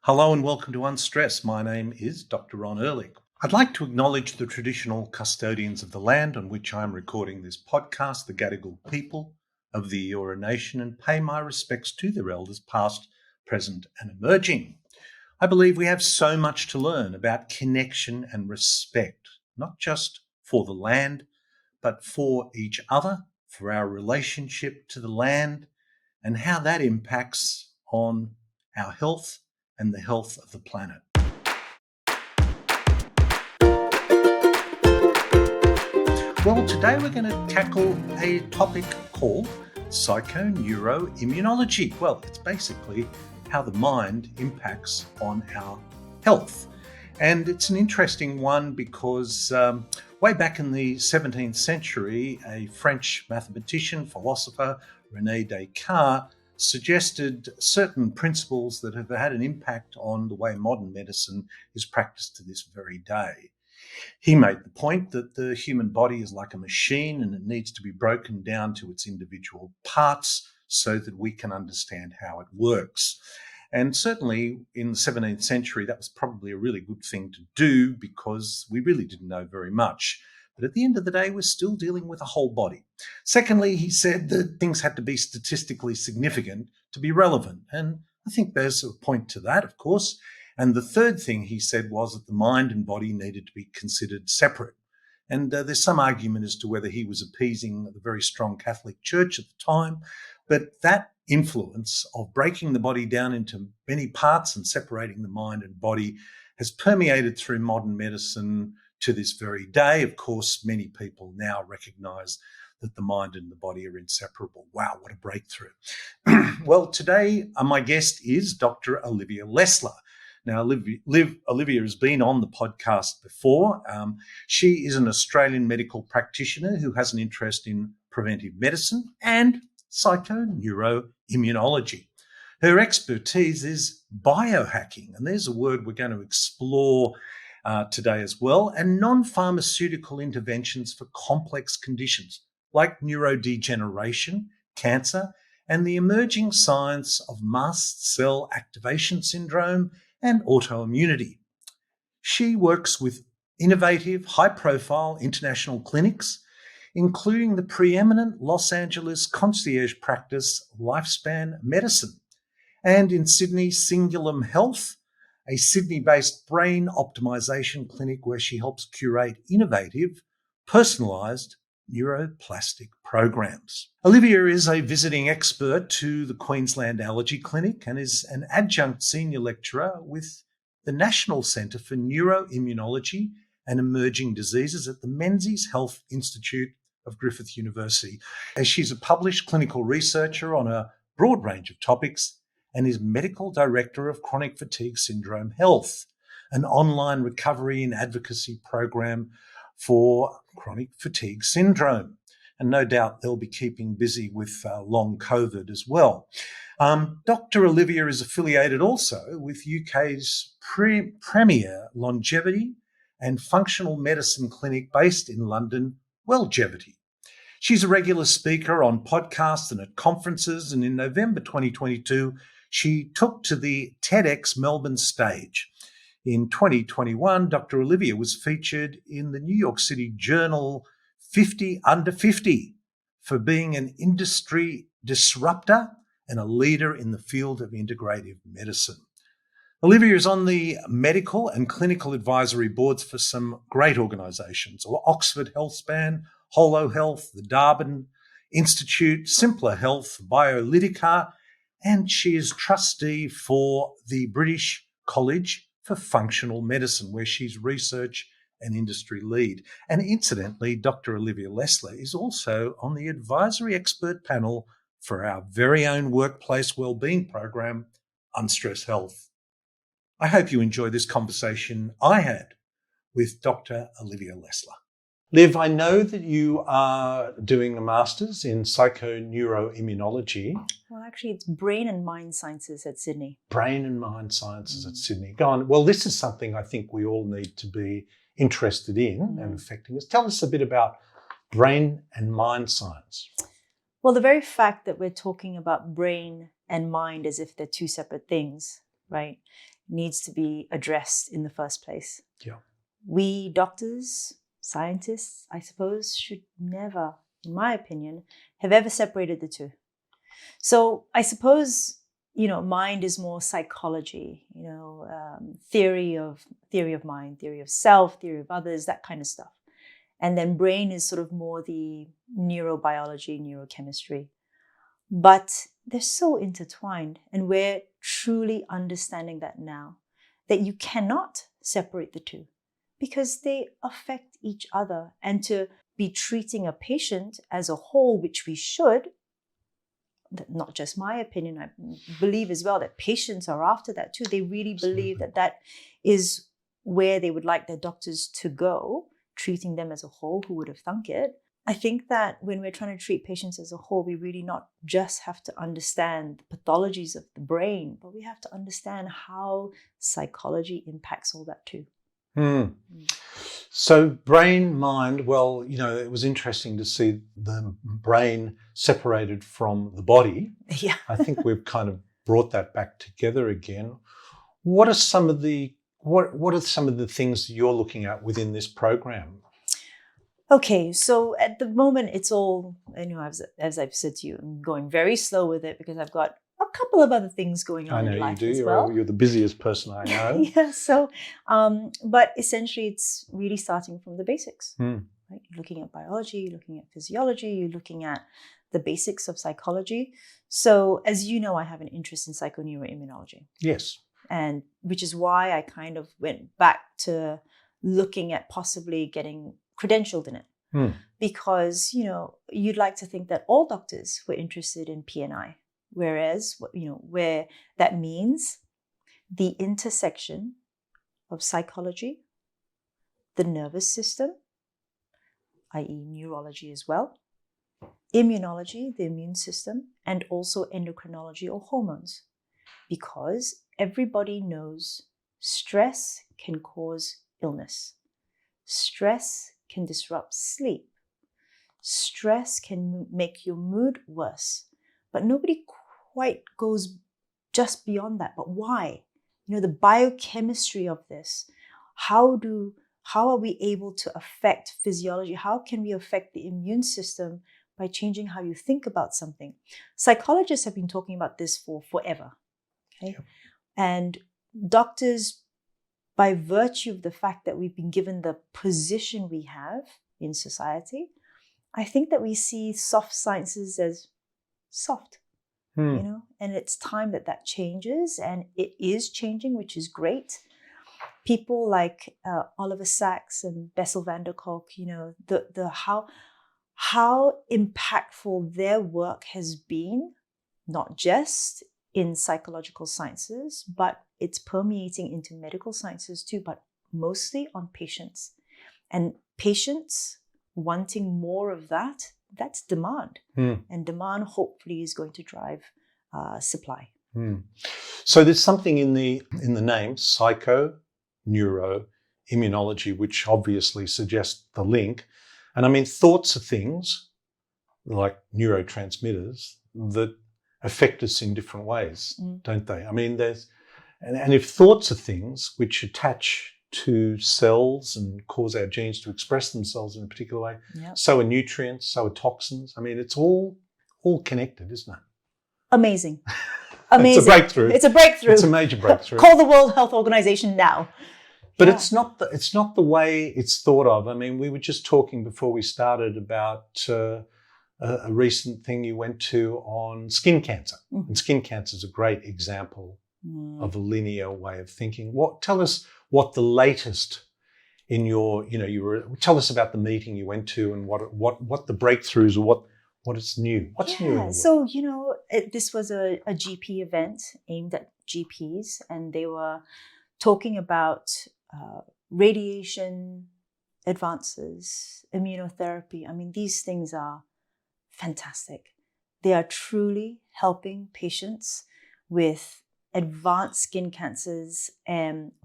Hello and welcome to Unstress. My name is Dr. Ron Ehrlich. I'd like to acknowledge the traditional custodians of the land on which I'm recording this podcast, the Gadigal people of the Eora Nation, and pay my respects to their elders past, present and emerging. I believe we have so much to learn about connection and respect, not just for the land, but for each other, for our relationship to the land, and how that impacts on our health and the health of the planet. Well, today we're going to tackle a topic called Psychoneuroimmunology. Well, it's basically how the mind impacts on our health. And it's an interesting one because way back in the 17th century, a French mathematician, philosopher, René Descartes, suggested certain principles that have had an impact on the way modern medicine is practiced to this very day. He made the point that the human body is like a machine and it needs to be broken down to its individual parts so that we can understand how it works. And certainly in the 17th century, that was probably a really good thing to do because we really didn't know very much. But at the end of the day, we're still dealing with a whole body. Secondly, he said that things had to be statistically significant to be relevant. And I think there's a point to that, of course. And the third thing he said was that the mind and body needed to be considered separate. And there's some argument as to whether he was appeasing the very strong Catholic Church at the time. But that influence of breaking the body down into many parts and separating the mind and body has permeated through modern medicine to this very day. Of course, many people now recognize that the mind and the body are inseparable. Wow, what a breakthrough. Well, today my guest is Dr. Olivia Lesslar. Now, Olivia has been on the podcast before. She is an Australian medical practitioner who has an interest in preventive medicine and psychoneuroimmunology. Her expertise is biohacking, and there's a word we're going to explore today as well, and non-pharmaceutical interventions for complex conditions like neurodegeneration, cancer, and the emerging science of mast cell activation syndrome and autoimmunity. She works with innovative, high-profile international clinics, including the preeminent Los Angeles concierge practice Lifespan Medicine, and in Sydney, Singulum Health, a Sydney-based brain optimization clinic where she helps curate innovative, personalised neuroplastic programs. Olivia is a visiting expert to the Queensland Allergy Clinic and is an adjunct senior lecturer with the National Centre for Neuroimmunology and Emerging Diseases at the Menzies Health Institute of Griffith University. As she's a published clinical researcher on a broad range of topics and is medical director of Chronic Fatigue Syndrome Health, an online recovery and advocacy program for chronic fatigue syndrome. And no doubt they'll be keeping busy with long COVID as well. Dr. Olivia is affiliated also with UK's premier longevity and functional medicine clinic based in London, Wellgevity. She's a regular speaker on podcasts and at conferences, and in November 2022, she took to the TEDx Melbourne stage. In 2021, Dr. Olivia was featured in the New York City Journal 50 Under 50 for being an industry disruptor and a leader in the field of integrative medicine. Olivia is on the medical and clinical advisory boards for some great organisations: Oxford Healthspan, Holo Health, the Darwin Institute, Simpler Health, Biolytica, and she is trustee for the British College for Functional Medicine, where she's research and industry lead. And incidentally, Dr. Olivia Lesslar is also on the advisory expert panel for our very own workplace wellbeing program, Unstress Health. I hope you enjoy this conversation I had with Dr. Olivia Lesslar. Liv, I know that you are doing a master's in psychoneuroimmunology. Well, actually, it's brain and mind sciences at Sydney. Brain and mind sciences at Sydney. Go on. Well, this is something I think we all need to be interested in and affecting us. Tell us a bit about brain and mind science. Well, the very fact that we're talking about brain and mind as if they're two separate things right, needs to be addressed in the first place. Yeah. We doctors, scientists, I suppose, should never, in my opinion, have ever separated the two. So I suppose, mind is more psychology, theory of mind, theory of self, theory of others, that kind of stuff. And then brain is sort of more the neurobiology, neurochemistry. But they're so intertwined, and we're truly understanding that now, that you cannot separate the two because they affect each other. And to be treating a patient as a whole, which we should, not just my opinion, I believe as well that patients are after that too. They really believe that that is where they would like their doctors to go, treating them as a whole. Who would have thunk it? I think that when we're trying to treat patients as a whole, we really not just have to understand the pathologies of the brain, but we have to understand how psychology impacts all that too. So brain, mind, well, it was interesting to see the brain separated from the body. Yeah. I think we've kind of brought that back together again. What are some of the things that you're looking at within this program? Okay, so at the moment, it's all, as I've said to you, I'm going very slow with it because I've got a couple of other things going on in life as well. You're the busiest person I know. Yeah, so, but essentially it's really starting from the basics, right? You're looking at biology, you're looking at physiology, you're looking at the basics of psychology. So as you know, I have an interest in psychoneuroimmunology. Yes. And which is why I kind of went back to looking at possibly getting credentialed in it. Because, you'd like to think that all doctors were interested in PNI, whereas, where that means the intersection of psychology, the nervous system, i.e. neurology as well, immunology, the immune system, and also endocrinology or hormones. Because everybody knows stress can cause illness. Stress can disrupt sleep. Stress can make your mood worse. But nobody quite goes just beyond that. But why? The biochemistry of this. How are we able to affect physiology? How can we affect the immune system by changing how you think about something? Psychologists have been talking about this for forever. Okay? Yep. And doctors, by virtue of the fact that we've been given the position we have in society, I think that we see soft sciences as soft, and it's time that changes, and it is changing, which is great. People like Oliver Sacks and Bessel van der Kolk, the how impactful their work has been, not just in psychological sciences, but it's permeating into medical sciences too, but mostly on patients. And patients wanting more of that, that's demand. And demand hopefully is going to drive supply. So there's something in the name, psychoneuroimmunology, which obviously suggests the link. And I mean, thoughts are things like neurotransmitters that affect us in different ways, don't they? I mean, and if thoughts are things which attach to cells and cause our genes to express themselves in a particular way, so are nutrients, so are toxins. I mean, it's all connected, isn't it? Amazing. It's a breakthrough. It's a breakthrough. It's a major breakthrough. Call the World Health Organization now. But it's not the way it's thought of. I mean, we were just talking before we started about a recent thing you went to on skin cancer. And skin cancer is a great example of a linear way of thinking. Tell us what the latest in your, tell us about the meeting you went to and what the breakthroughs or what is new. What's new in the world? So, this was a GP event aimed at GPs, and they were talking about radiation advances, immunotherapy. I mean, these things are fantastic. They are truly helping patients with advanced skin cancers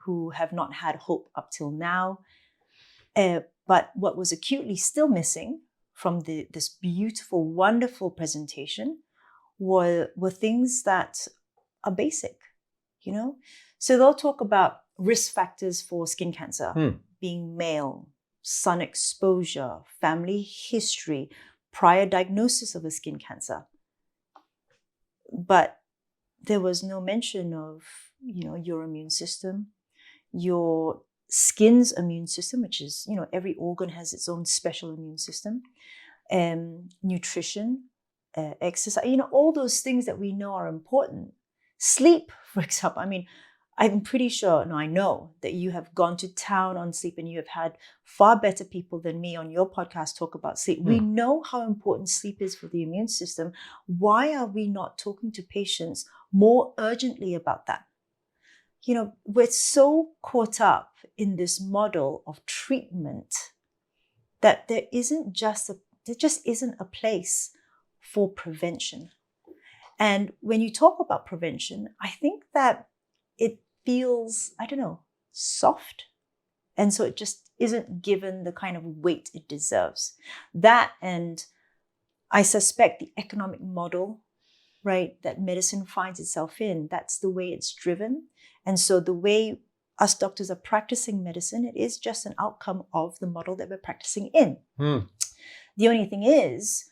who have not had hope up till now. But what was acutely still missing from this beautiful, wonderful presentation were things that are basic. you know? So they'll talk about risk factors for skin cancer, being male, sun exposure, family history, prior diagnosis of a skin cancer. But there was no mention of, your immune system, your skin's immune system, which is, every organ has its own special immune system, nutrition, exercise, all those things that we know are important. Sleep, for example. I mean, I'm pretty sure, I know that you have gone to town on sleep and you have had far better people than me on your podcast talk about sleep. We know how important sleep is for the immune system. Why are we not talking to patients more urgently about that? We're so caught up in this model of treatment that there just isn't a place for prevention. And when you talk about prevention, I think that it feels, soft. And so it just isn't given the kind of weight it deserves. That, and I suspect the economic model, right, that medicine finds itself in, that's the way it's driven. And so the way us doctors are practicing medicine, it is just an outcome of the model that we're practicing in. The only thing is,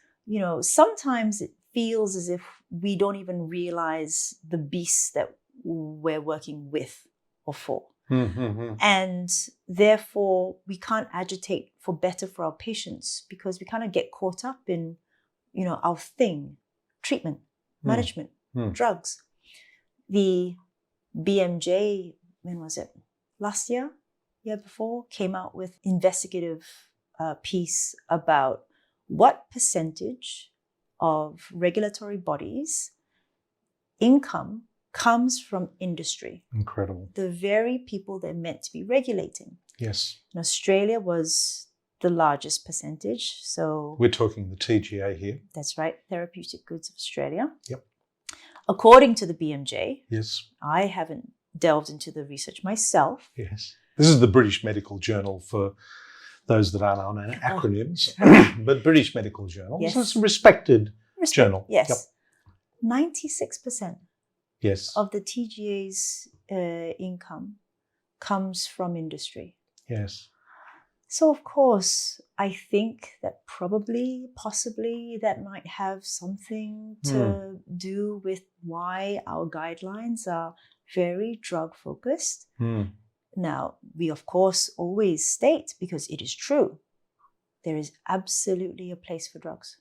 sometimes it feels as if we don't even realize the beasts that we're working with or for. And therefore, we can't agitate for better for our patients because we kind of get caught up in, our thing, treatment, management, drugs. The BMJ, when was it? Last year? Year before? Came out with investigative piece about what percentage of regulatory bodies' income comes from industry. Incredible. The very people they're meant to be regulating. Yes. And Australia was the largest percentage. So we're talking the TGA here. That's right. Therapeutic Goods of Australia. Yep. According to the BMJ. Yes. I haven't delved into the research myself. Yes. This is the British Medical Journal for those that aren't on acronyms, but British Medical Journal. Yes. So it's a respected journal. Yes. Yep. 96% yes. of the TGA's income comes from industry. Yes. So, of course, I think that possibly that might have something to do with why our guidelines are very drug-focused. Now, we, of course, always state, because it is true, there is absolutely a place for drugs.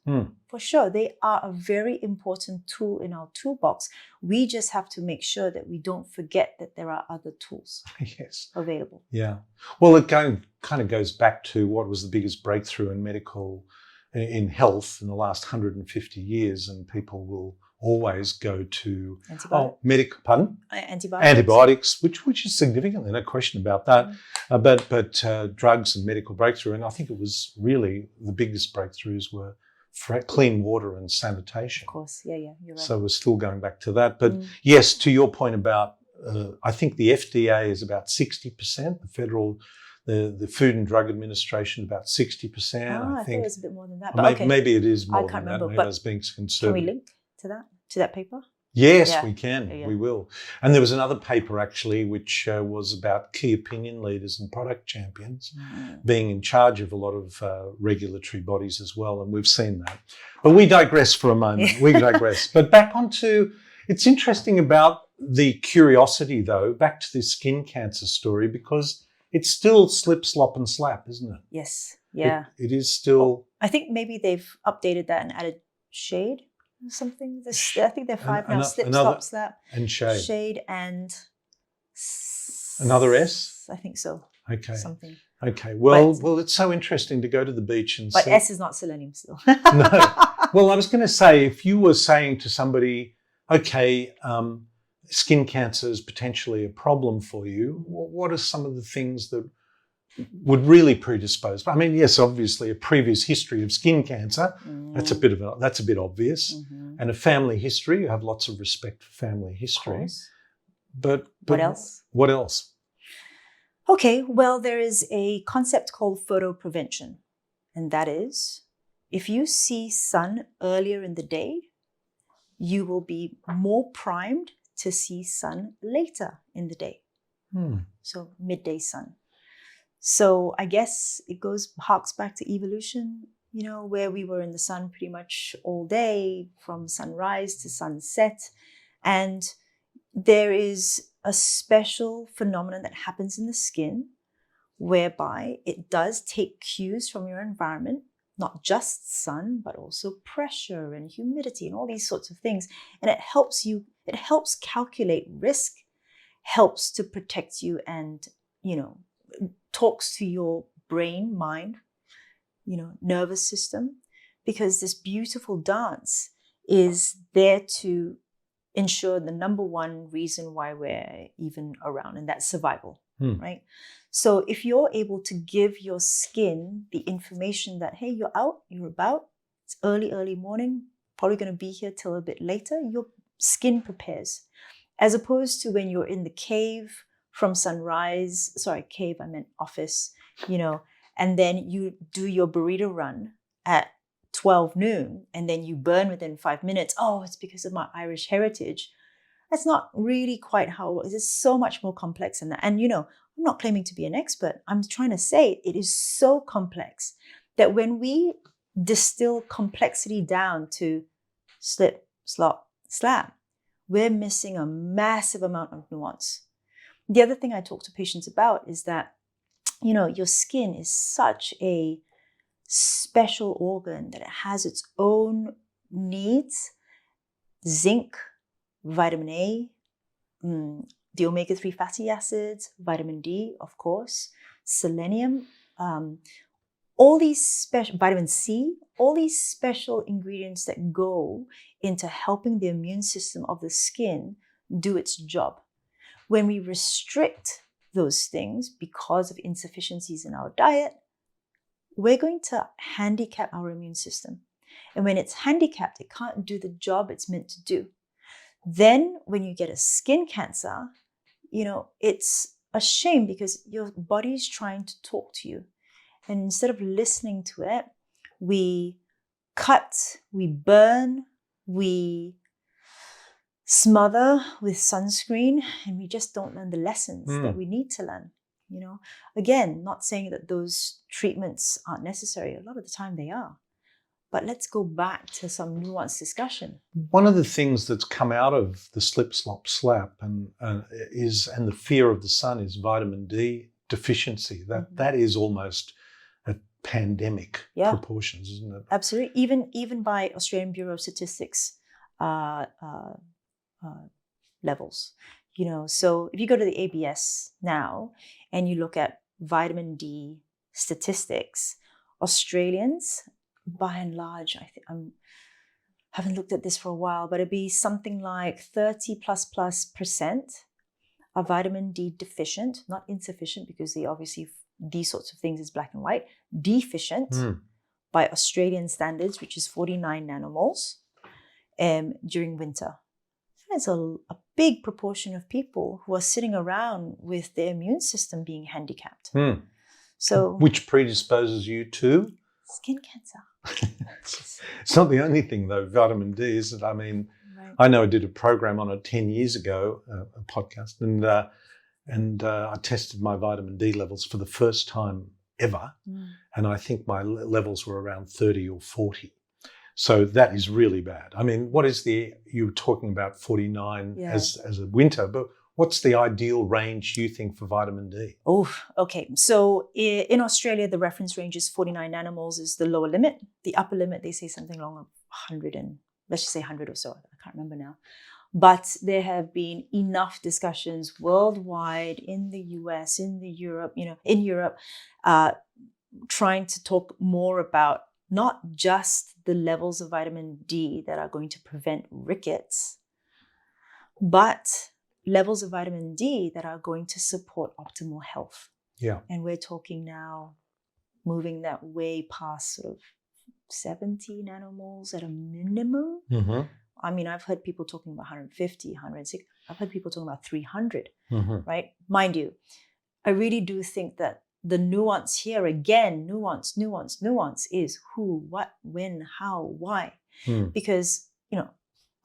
For sure. They are a very important tool in our toolbox. We just have to make sure that we don't forget that there are other tools available. Yeah. Well, it kind of goes back to what was the biggest breakthrough in health in the last 150 years, and people will always go to antibiotics, which is significant, no question about that. But drugs and medical breakthrough, and I think it was really the biggest breakthroughs were clean water and sanitation. Of course, yeah, you're right. So we're still going back to that. But yes, to your point about, I think the FDA is about 60%, the Food and Drug Administration about 60%. I think it was a bit more than that. But maybe it is more I can't than remember, that. Maybe but I was being conservative. Can we link to that paper? Yes, we can. Yeah. We will. And there was another paper actually, which was about key opinion leaders and product champions being in charge of a lot of regulatory bodies as well. And we've seen that. But we digress for a moment. We digress. But back onto, it's interesting about the curiosity though, back to this skin cancer story, because it's still slip, slop and slap, isn't it? Yes. Yeah. It is still. I think maybe they've updated that and added shade. Something. I think they're 5 now. Slip, slop, slap, and shade. Shade and another S. I think so. Okay. Something. Okay. Well, it's so interesting to go to the beach and. But S is not selenium still. No. Well, I was going to say, if you were saying to somebody, okay, skin cancer is potentially a problem for you, what are some of the things that would really predispose? I mean, yes, obviously a previous history of skin cancer, that's a bit obvious. And a family history, you have lots of respect for family history. But what else? What else? Okay, well, there is a concept called photoprevention. And that is, if you see sun earlier in the day, you will be more primed to see sun later in the day. So midday sun. So I guess it harks back to evolution, where we were in the sun pretty much all day from sunrise to sunset. And there is a special phenomenon that happens in the skin whereby it does take cues from your environment, not just sun, but also pressure and humidity and all these sorts of things. And it helps calculate risk, helps to protect you, and, talks to your brain, mind, nervous system, because this beautiful dance is there to ensure the number one reason why we're even around, and that's survival, right? So if you're able to give your skin the information that, hey, you're out, you're about, it's early morning, probably going to be here till a bit later, your skin prepares. As opposed to when you're in the cave from sunrise, cave, I meant office, and then you do your burrito run at 12 noon and then you burn within 5 minutes. Oh, it's because of my Irish heritage. That's not really quite how it is. It's so much more complex than that. And, I'm not claiming to be an expert. I'm trying to say it is so complex that when we distill complexity down to slip, slop, slap, we're missing a massive amount of nuance. The other thing I talk to patients about is that, your skin is such a special organ that it has its own needs. Zinc, vitamin A, the omega-3 fatty acids, vitamin D, of course, selenium, all these special, vitamin C, all these special ingredients that go into helping the immune system of the skin do its job. When we restrict those things because of insufficiencies in our diet, we're going to handicap our immune system. And when it's handicapped, it can't do the job it's meant to do. Then when you get a skin cancer, it's a shame because your body's trying to talk to you. And instead of listening to it, we cut, we burn, we smother with sunscreen, and we just don't learn the lessons that we need to learn. Again, not saying that those treatments aren't necessary. A lot of the time they are. But let's go back to some nuanced discussion. One of the things that's come out of the slip, slop, slap and the fear of the sun is vitamin D deficiency. That is almost at pandemic proportions, isn't it? Absolutely. Even by Australian Bureau of Statistics levels. So if you go to the ABS now and you look at vitamin D statistics, Australians, by and large, I haven't looked at this for a while, but it'd be something like 30+% are vitamin D deficient, not insufficient, because they obviously, these sorts of things is black and white, deficient by Australian standards, which is 49 nanomoles during winter. There's a big proportion of people who are sitting around with their immune system being handicapped. So, which predisposes you to? Skin cancer. It's not the only thing, though, vitamin D, is it? I mean, right. I know I did a program on it 10 years ago, a podcast, and I tested my vitamin D levels for the first time ever, and I think my levels were around 30 or 40. So that is really bad. I mean, you were talking about 49 as a winter, but what's the ideal range you think for vitamin D? Oh, okay. So in Australia, the reference range is 49 nanomoles is the lower limit. The upper limit, they say something along 100 and let's just say 100 or so. I can't remember now. But there have been enough discussions worldwide, in the US, in Europe, trying to talk more about not just the levels of vitamin D that are going to prevent rickets, but levels of vitamin D that are going to support optimal health. Yeah. And we're talking now moving that way past sort of 70 nanomoles at a minimum. Mm-hmm. I mean, I've heard people talking about 150, 160. I've heard people talking about 300, right? Mind you, I really do think that the nuance here, again, nuance is who, what, when, how, why. Because,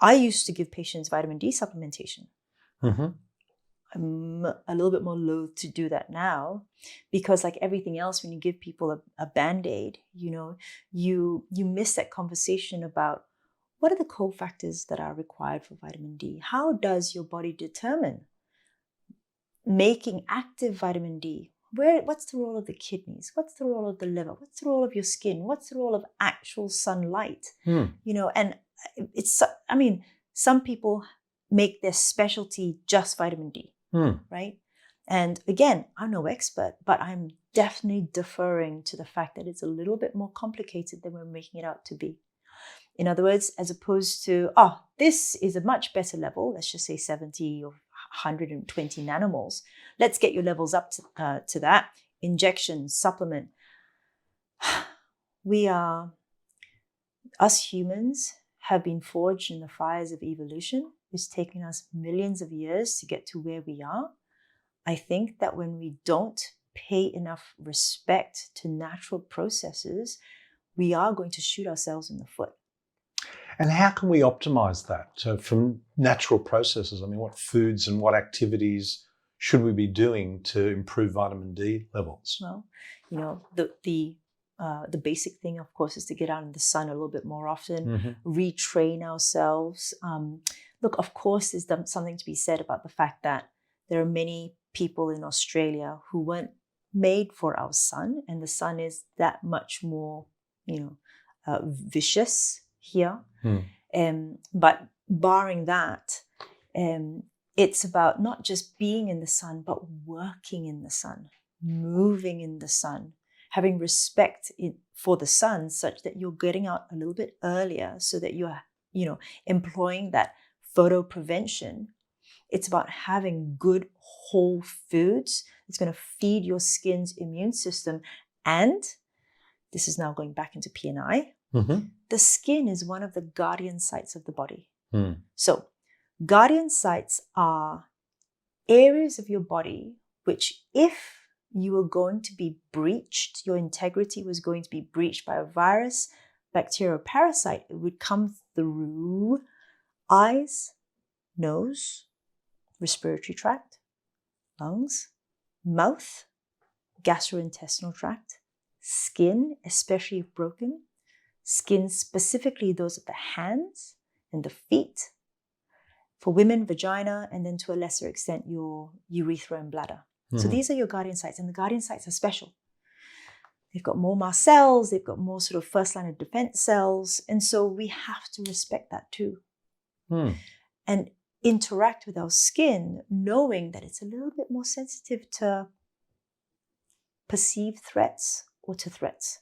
I used to give patients vitamin D supplementation. I'm a little bit more loath to do that now, because like everything else, when you give people a Band-Aid, you miss that conversation about what are the cofactors that are required for vitamin D? How does your body determine making active vitamin D? What's the role of the kidneys? What's the role of the liver? What's the role of your skin? What's the role of actual sunlight? And some people make their specialty just vitamin D. Right? And again, I'm no expert, but I'm definitely deferring to the fact that it's a little bit more complicated than we're making it out to be. In other words, as opposed to, this is a much better level, let's just say 70 or 120 nanomoles. Let's get your levels up to that. Injection, supplement. Us humans have been forged in the fires of evolution. It's taken us millions of years to get to where we are. I think that when we don't pay enough respect to natural processes, we are going to shoot ourselves in the foot. And how can we optimize that from natural processes? I mean, what foods and what activities should we be doing to improve vitamin D levels? Well, the basic thing, of course, is to get out in the sun a little bit more often, retrain ourselves. Look, of course, there's something to be said about the fact that there are many people in Australia who weren't made for our sun, and the sun is that much more, vicious here. But barring that, it's about not just being in the sun, but working in the sun, moving in the sun, having respect for the sun such that you're getting out a little bit earlier so that you're, employing that photo prevention. It's about having good whole foods. It's going to feed your skin's immune system. And this is now going back into P&I. The skin is one of the guardian sites of the body. So guardian sites are areas of your body which, if you were going to be breached, your integrity was going to be breached by a virus, bacteria, or parasite, it would come through eyes, nose, respiratory tract, lungs, mouth, gastrointestinal tract, skin, especially if broken, skin specifically those of the hands and the feet. For women, vagina, and then to a lesser extent, your urethra and bladder. So these are your guardian sites, and the guardian sites are special. They've got more mast cells, they've got more sort of first line of defense cells, and so we have to respect that too. And interact with our skin, knowing that it's a little bit more sensitive to perceived threats or to threats.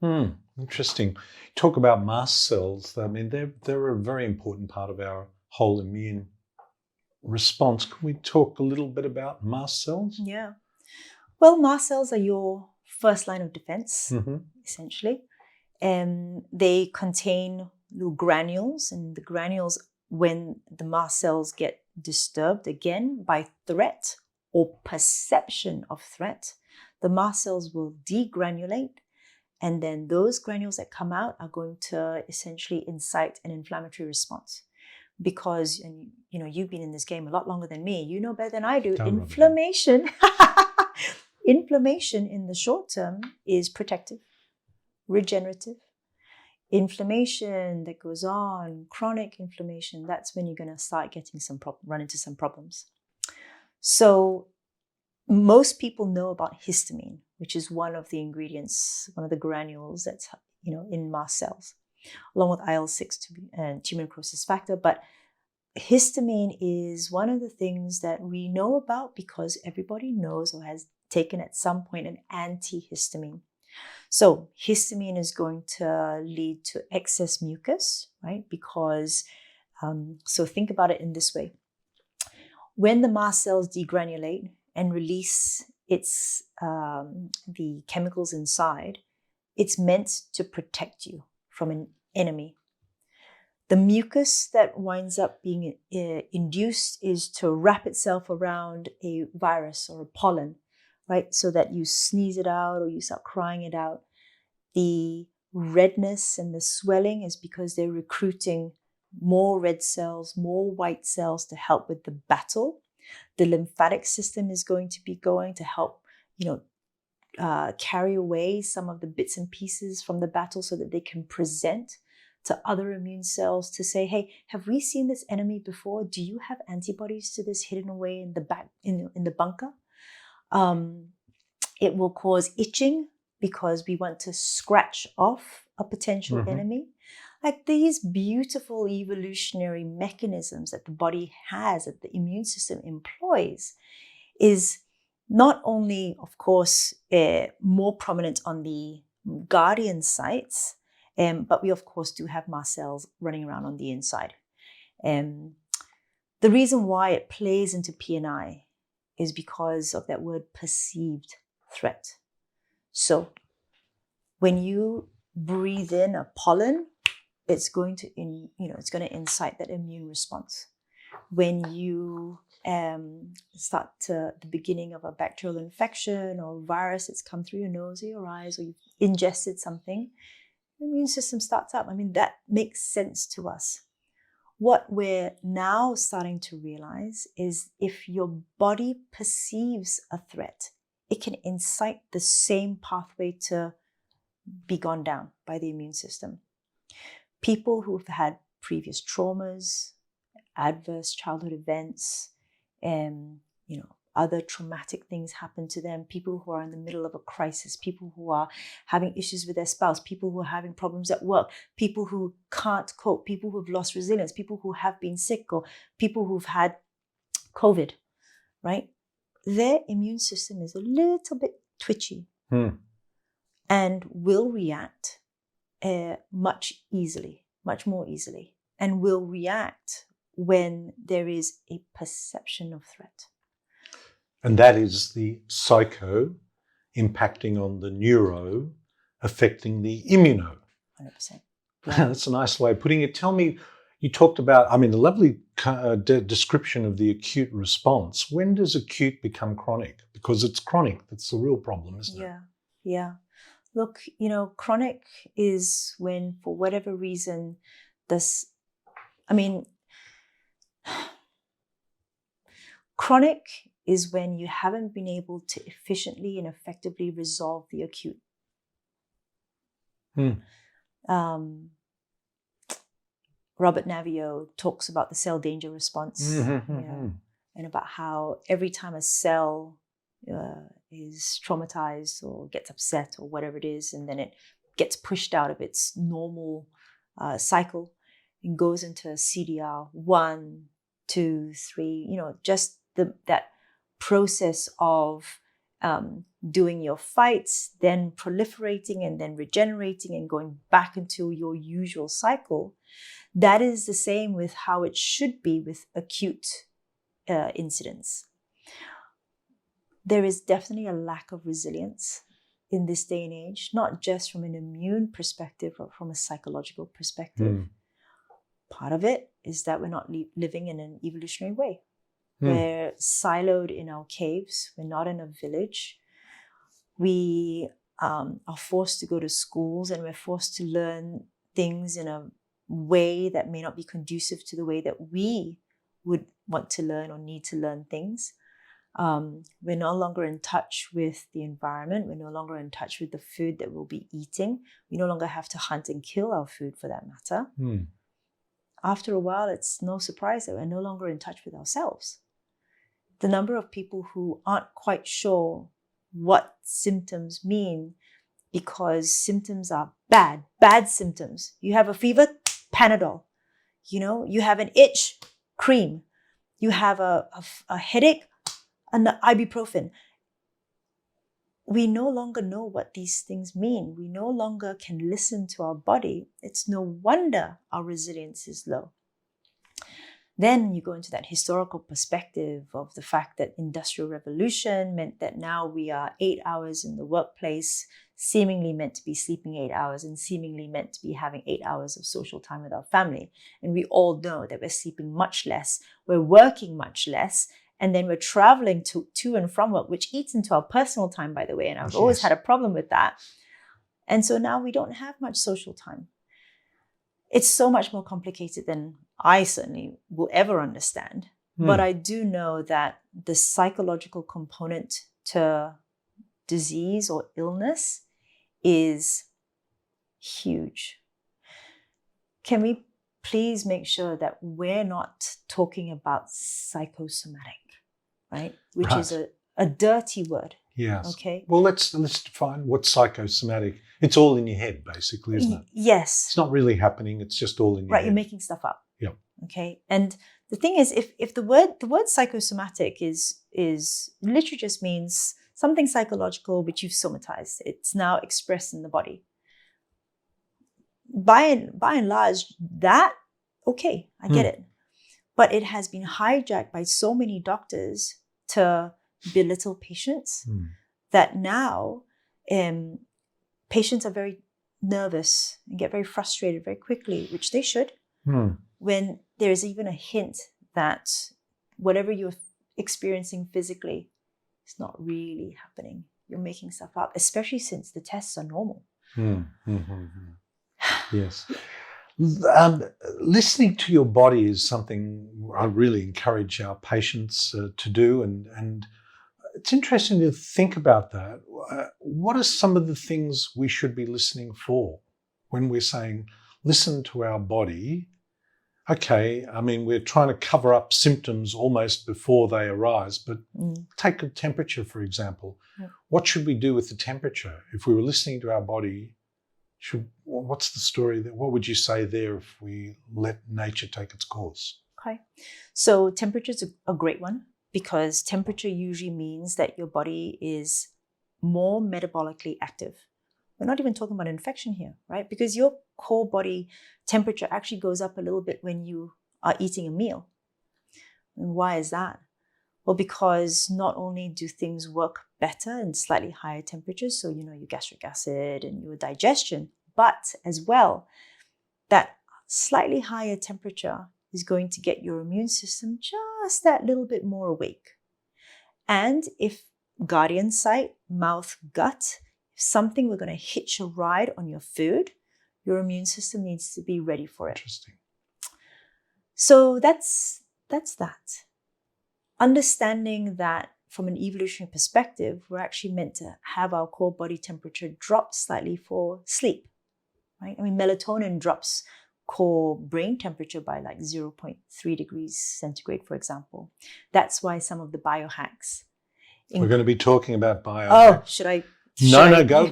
Interesting. Talk about mast cells. I mean, they're a very important part of our whole immune response. Can we talk a little bit about mast cells? Yeah. Well, mast cells are your first line of defense, essentially. And they contain little granules, and the granules, when the mast cells get disturbed again by threat or perception of threat, the mast cells will degranulate. And then those granules that come out are going to essentially incite an inflammatory response. Because, and you've been in this game a lot longer than me, you know better than I do, inflammation in the short term is protective, regenerative. Inflammation that goes on, chronic inflammation, that's when you're going to start getting run into some problems. So most people know about histamine, which is one of the ingredients, one of the granules that's in mast cells, along with IL-6 and tumor necrosis factor. But histamine is one of the things that we know about because everybody knows or has taken at some point an antihistamine. So histamine is going to lead to excess mucus, right? Because, so think about it in this way. When the mast cells degranulate and release the chemicals inside, it's meant to protect you from an enemy. The mucus that winds up being induced is to wrap itself around a virus or a pollen, right? So that you sneeze it out or you start crying it out. The redness and the swelling is because they're recruiting more red cells, more white cells to help with the battle. The lymphatic system is going to be going to help, carry away some of the bits and pieces from the battle so that they can present to other immune cells to say, hey, have we seen this enemy before? Do you have antibodies to this hidden away in the back, in the bunker? It will cause itching because we want to scratch off a potential enemy. Like these beautiful evolutionary mechanisms that the body has, that the immune system employs, is not only, of course, more prominent on the guardian sites, but we, of course, do have mast cells running around on the inside. The reason why it plays into P&I is because of that word perceived threat. So when you breathe in a pollen, it's going to incite that immune response. When you start to the beginning of a bacterial infection or virus that's come through your nose or your eyes, or you've ingested something, the immune system starts up. I mean, that makes sense to us. What we're now starting to realize is if your body perceives a threat, it can incite the same pathway to be gone down by the immune system. People who've had previous traumas, adverse childhood events, other traumatic things happen to them, people who are in the middle of a crisis, people who are having issues with their spouse, people who are having problems at work, people who can't cope, people who've lost resilience, people who have been sick, or people who've had COVID, right? Their immune system is a little bit twitchy and will react much more easily, and will react when there is a perception of threat. And that is the psycho impacting on the neuro, affecting the immuno. 100%. Yeah. That's a nice way of putting it. Tell me, you talked about, a lovely description of the acute response. When does acute become chronic? Because it's chronic. That's the real problem, isn't it? Yeah. Look, chronic is when, for whatever reason, chronic is when you haven't been able to efficiently and effectively resolve the acute. Robert Naviaux talks about the cell danger response, and about how every time a cell is traumatized or gets upset or whatever it is, and then it gets pushed out of its normal cycle and goes into CDR 1, 2, 3, just that process of doing your fights, then proliferating and then regenerating and going back into your usual cycle. That is the same with how it should be with acute incidents. There is definitely a lack of resilience in this day and age, not just from an immune perspective, but from a psychological perspective. Part of it is that we're not living in an evolutionary way. We're siloed in our caves. We're not in a village. We are forced to go to schools, and we're forced to learn things in a way that may not be conducive to the way that we would want to learn or need to learn things. We're no longer in touch with the environment. We're no longer in touch with the food that we'll be eating. We no longer have to hunt and kill our food, for that matter. After a while, it's no surprise that we're no longer in touch with ourselves. The number of people who aren't quite sure what symptoms mean, because symptoms are bad symptoms. You have a fever, Panadol. You have an itch, cream. You have a headache, an ibuprofen. We no longer know what these things mean. We no longer can listen to our body. It's no wonder our resilience is low. Then you go into that historical perspective of the fact that Industrial Revolution meant that now we are 8 hours in the workplace, seemingly meant to be sleeping 8 hours, and seemingly meant to be having 8 hours of social time with our family. And we all know that we're sleeping much less, we're working much less, and then we're traveling to and from work, which eats into our personal time, by the way. And I've always had a problem with that. And so now we don't have much social time. It's so much more complicated than I certainly will ever understand. But I do know that the psychological component to disease or illness is huge. Can we please make sure that we're not talking about psychosomatic, right? Which is a dirty word. Yes. Okay. Well, let's define what's psychosomatic. It's all in your head, basically, isn't it? Yes. It's not really happening. It's just all in your head. Right. You're making stuff up. Yeah. Okay. And the thing is, if the word psychosomatic is literally just means something psychological which you've somatized. It's now expressed in the body. By and large, that okay, I get it. But it has been hijacked by so many doctors to belittle patients that now patients are very nervous and get very frustrated very quickly, which they should, when there's even a hint that whatever you're experiencing physically is not really happening. You're making stuff up, especially since the tests are normal. Yes. Listening to your body is something I really encourage our patients to do, and it's interesting to think about that. What are some of the things we should be listening for when we're saying, listen to our body? Okay, I mean, we're trying to cover up symptoms almost before they arise, but take a temperature, for example. What should we do with the temperature? If we were listening to our body, what's the story there? What would you say there if we let nature take its course? Okay. So temperature is a great one, because temperature usually means that your body is more metabolically active. We're not even talking about infection here, right? Because your core body temperature actually goes up a little bit when you are eating a meal. And why is that? Well, because not only do things work better in slightly higher temperatures, so your gastric acid and your digestion, but as well, that slightly higher temperature is going to get your immune system just that little bit more awake. And if guardian site, mouth, gut, if something we're going to hitch a ride on your food, your immune system needs to be ready for it. Interesting. So that's that. Understanding that from an evolutionary perspective, we're actually meant to have our core body temperature drop slightly for sleep, right? I mean, melatonin drops core brain temperature by like 0.3 degrees centigrade, for example. That's why some of the biohacks. We're going to be talking about biohacks. Oh, should I? No, go.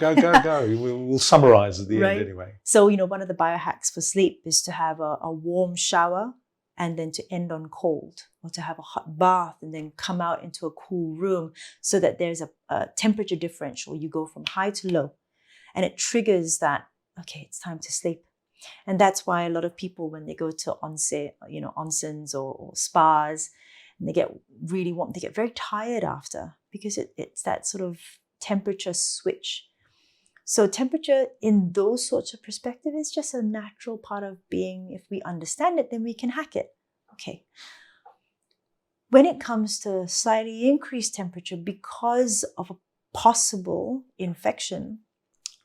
We'll summarize at the end anyway. So, one of the biohacks for sleep is to have a warm shower and then to end on cold, or to have a hot bath and then come out into a cool room, so that there's a temperature differential. You go from high to low, and it triggers that, okay, it's time to sleep. And that's why a lot of people, when they go to onsens or spas, and they get really warm, they get very tired after, because it's that sort of temperature switch. So temperature in those sorts of perspective is just a natural part of being. If we understand it, then we can hack it. Okay. When it comes to slightly increased temperature because of a possible infection,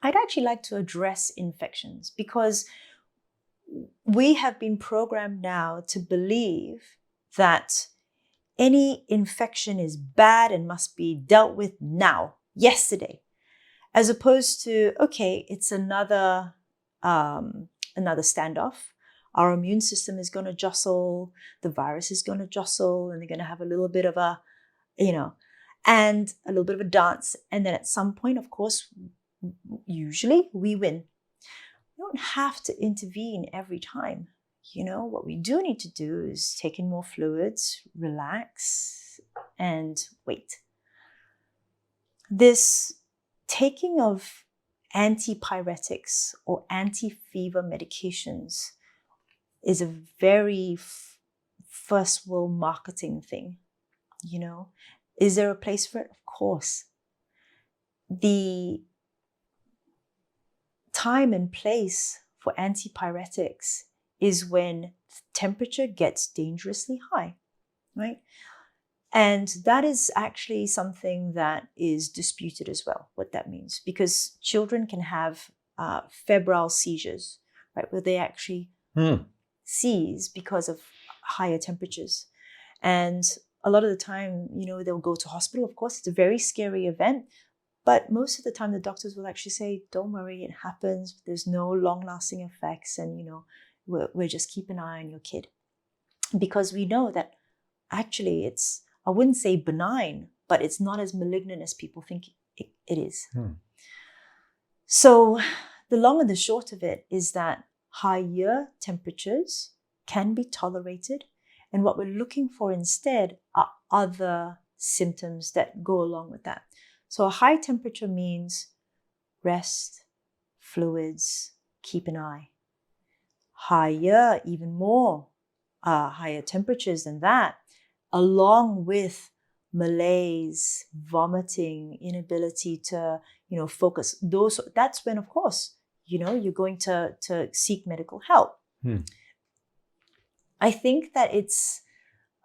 I'd actually like to address infections, because we have been programmed now to believe that any infection is bad and must be dealt with now, yesterday, as opposed to, okay, it's another standoff. Our immune system is going to jostle, the virus is going to jostle, and they're going to have a little bit of a, and a little bit of a dance. And then at some point, of course, usually we win. We don't have to intervene every time. What we do need to do is take in more fluids, relax, and wait. This taking of antipyretics or anti-fever medications is a very first world marketing thing. Is there a place for it? Of course. The time and place for antipyretics is when temperature gets dangerously high, right? And that is actually something that is disputed as well, what that means, because children can have febrile seizures, right, where they actually sees because of higher temperatures. And a lot of the time, they'll go to hospital. Of course, it's a very scary event. But most of the time, the doctors will actually say, don't worry, it happens. There's no long-lasting effects. And, we're just keep an eye on your kid. Because we know that actually it's, I wouldn't say benign, but it's not as malignant as people think it is. So the long and the short of it is that higher temperatures can be tolerated. And what we're looking for instead are other symptoms that go along with that. So a high temperature means rest, fluids, keep an eye. Higher, even more, higher temperatures than that, along with malaise, vomiting, inability to, focus. That's when, of course, you're going to seek medical help. I think that it's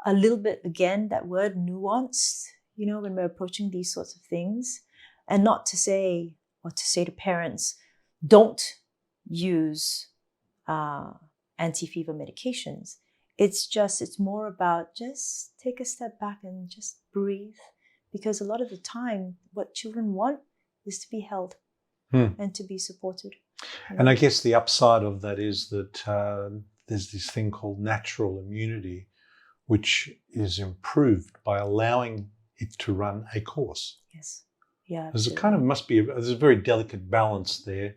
a little bit, again, that word nuanced, when we're approaching these sorts of things, and not to say, or to say to parents, don't use anti-fever medications. It's more about just take a step back and just breathe, because a lot of the time what children want is to be held and to be supported. And I guess the upside of that is that there's this thing called natural immunity, which is improved by allowing it to run a course. Yes. Yeah. There's there's a very delicate balance there,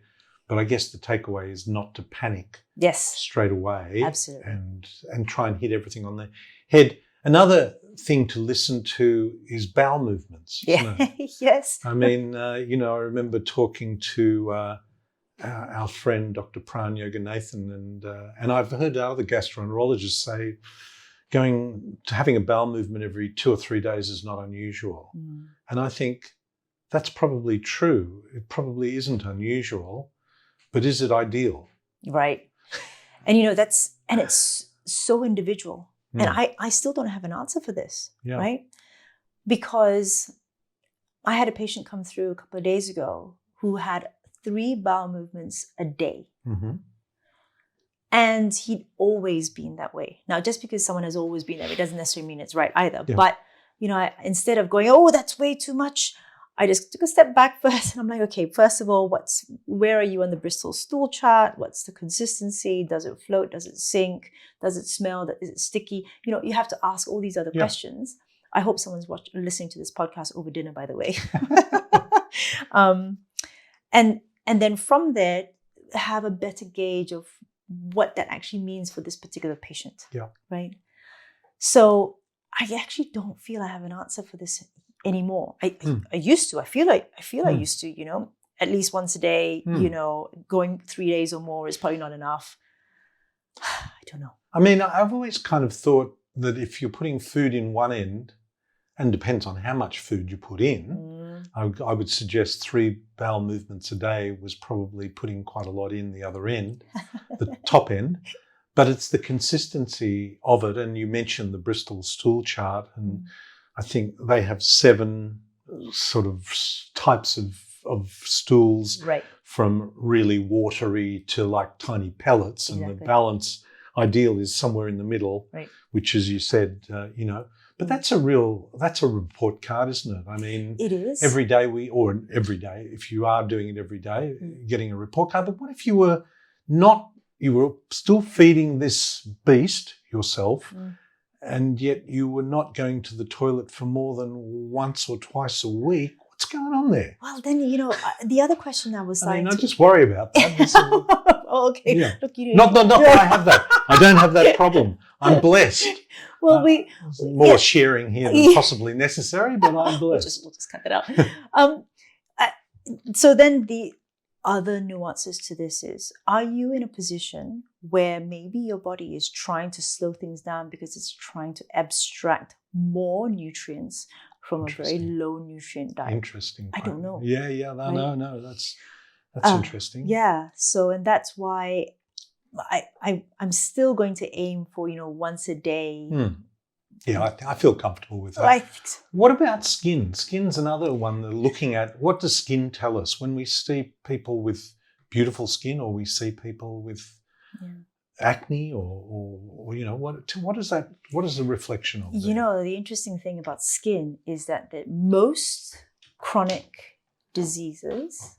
but I guess the takeaway is not to panic. Yes. Straight away. Absolutely. And try and hit everything on the head. Another thing to listen to is bowel movements. Yeah. Yes. I mean, I remember talking to our friend Dr. Pran Yoganathan, and I've heard other gastroenterologists say having a bowel movement every 2 or 3 days is not unusual. And I think that's probably true. It probably isn't unusual, but is it ideal? Right. And it's so individual. And I still don't have an answer for this, right? Because I had a patient come through a couple of days ago who had 3 bowel movements a day. And he'd always been that way. Now, just because someone has always been that way doesn't necessarily mean it's right either. Yeah. But, instead of going, oh, that's way too much, I just took a step back first. And I'm like, okay, first of all, where are you on the Bristol stool chart? What's the consistency? Does it float? Does it sink? Does it smell? Is it sticky? You have to ask all these other questions. I hope someone's listening to this podcast over dinner, by the way. And then from there, have a better gauge of what that actually means for this particular patient. Yeah. Right. So I actually don't feel I have an answer for this anymore. I used to. I feel I used to. At least once a day. Going 3 days or more is probably not enough. I don't know. I mean, I've always kind of thought that if you're putting food in one end, and depends on how much food you put in, I would suggest 3 bowel movements a day was probably putting quite a lot in the other end, the top end. But it's the consistency of it. And you mentioned the Bristol stool chart, and I think they have 7 sort of types of stools, right, from really watery to like tiny pellets. Exactly. And the balance ideal is somewhere in the middle, right, which, as you said, but that's a report card, isn't it? I mean, it is. Every day if you are doing it every day, getting a report card. But what if you were still feeding this beast yourself, and yet you were not going to the toilet for more than once or twice a week? What's going on there? Well, then, the other question I was I just worry about that. Oh, okay. Yeah. Look, not that I have that. I don't have that problem. I'm blessed. Well, more sharing here than possibly necessary, but I'm blessed. We'll just cut that out. So then the other nuances to this is, are you in a position where maybe your body is trying to slow things down because it's trying to abstract more nutrients from a very low nutrient diet? Interesting. I don't know. Yeah. No, that's interesting. Yeah. So, and that's why I'm still going to aim for, once a day. Yeah, I feel comfortable with that. I think so. What about skin? Skin's another one that looking at. What does skin tell us when we see people with beautiful skin, or we see people with acne or what is that? What is the reflection of? You know, the interesting thing about skin is that most chronic diseases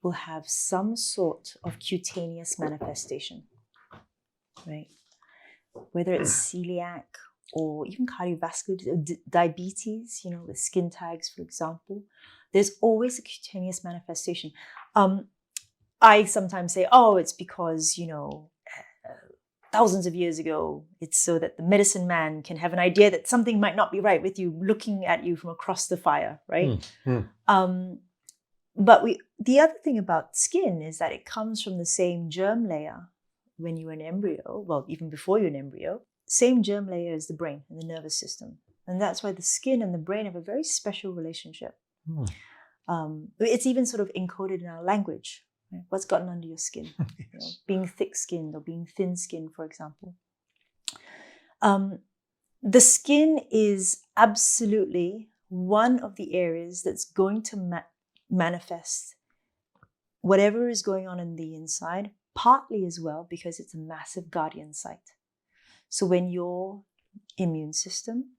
will have some sort of cutaneous manifestation, right? Whether it's celiac or even cardiovascular diabetes, you know, with skin tags, for example, there's always a cutaneous manifestation. I sometimes say, oh, it's because, you know, thousands of years ago, it's so that the medicine man can have an idea that something might not be right with you looking at you from across the fire, right? But the other thing about skin is that it comes from the same germ layer when you're an embryo, well, even before you're an embryo, same germ layer as the brain and the nervous system. And that's why the skin and the brain have a very special relationship. It's even sort of encoded in our language. Right? What's gotten under your skin? Yes. You know, being thick-skinned or being thin-skinned, for example. The skin is absolutely one of the areas that's going to manifest whatever is going on in the inside, partly as well because it's a massive guardian site. So when your immune system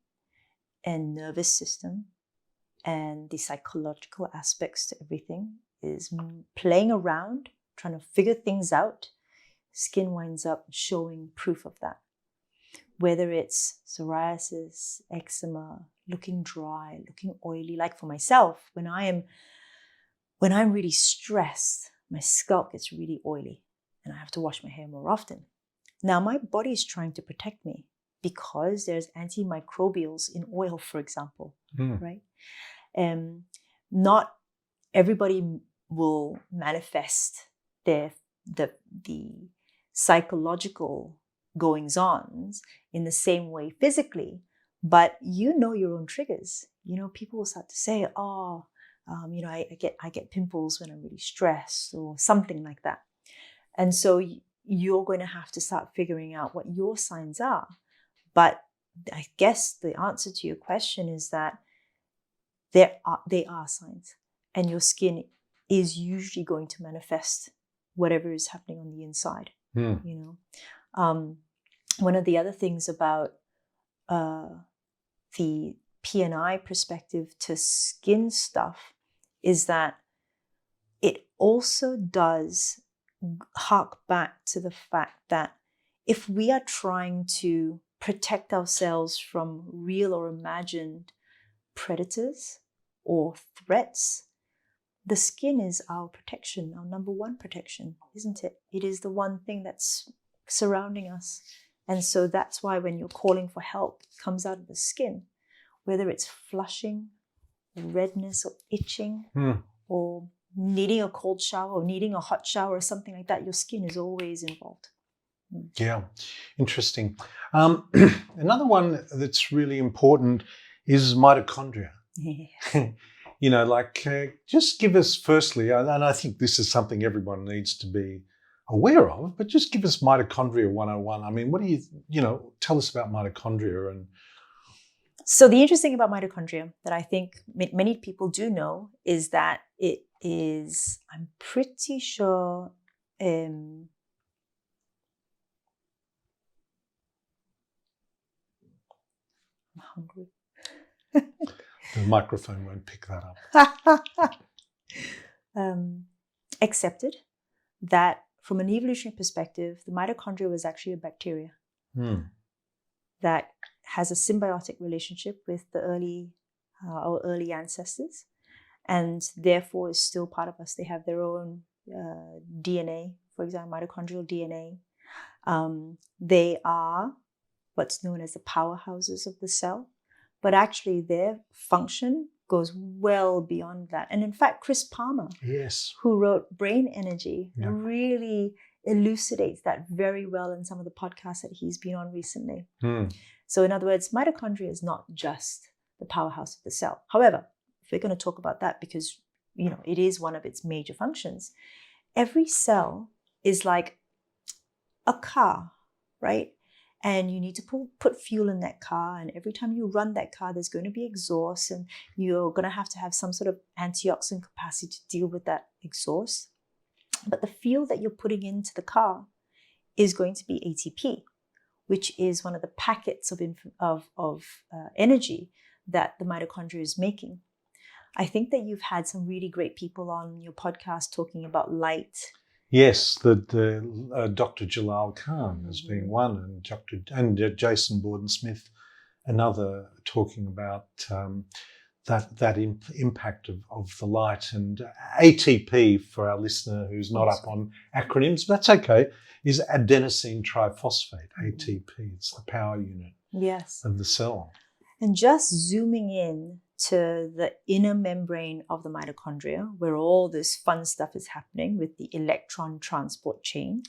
and nervous system and the psychological aspects to everything is playing around, trying to figure things out, skin winds up showing proof of that. Whether it's psoriasis, eczema, looking dry, looking oily, like for myself, when I'm really stressed, my scalp gets really oily and I have to wash my hair more often. Now, my body is trying to protect me because there's antimicrobials in oil, for example, right? Not everybody will manifest the psychological goings-ons in the same way physically, but you know your own triggers. You know, people will start to say, oh, you know, I get pimples when I'm really stressed or something like that. And so you're going to have to start figuring out what your signs are. But I guess the answer to your question is that they are signs, and your skin is usually going to manifest whatever is happening on the inside. You know, one of the other things about the P&I perspective to skin stuff is that it also does hark back to the fact that if we are trying to protect ourselves from real or imagined predators or threats, the skin is our protection, our number one protection, isn't it? It is the one thing that's surrounding us. And so that's why when you're calling for help, it comes out of the skin, whether it's flushing, redness or itching, or needing a cold shower or needing a hot shower or something like that, your skin is always involved. Yeah, interesting. Another one that's really important is mitochondria. Yeah. You know, like just give us firstly, and I think this is something everyone needs to be aware of, but just give us mitochondria 101. I mean, what do you know, tell us about mitochondria. And so the interesting about mitochondria that I think many people do know is that it is, I'm pretty sure, I'm hungry. The microphone won't pick that up. Accepted that from an evolutionary perspective, the mitochondria was actually a bacteria that has a symbiotic relationship with the our early ancestors, and therefore is still part of us. They have their own DNA, for example, mitochondrial DNA. They are what's known as the powerhouses of the cell, but actually their function goes well beyond that. And in fact, Chris Palmer, yes, who wrote Brain Energy, really elucidates that very well in some of the podcasts that he's been on recently. So in other words, mitochondria is not just the powerhouse of the cell. However, if we're going to talk about that, because you know it is one of its major functions, every cell is like a car, right? And you need to put fuel in that car. And every time you run that car, there's going to be exhaust. And you're going to have some sort of antioxidant capacity to deal with that exhaust. But the fuel that you're putting into the car is going to be ATP, which is one of the packets of energy that the mitochondria is making. I think that you've had some really great people on your podcast talking about light. Yes, Dr. Jalal Khan has been one, and Jason Borden-Smith, another, talking about that impact of the light. And ATP, for our listener who's not up on acronyms, but that's okay, is adenosine triphosphate, ATP. It's the power unit of the cell. And just zooming in to the inner membrane of the mitochondria, where all this fun stuff is happening with the electron transport chain,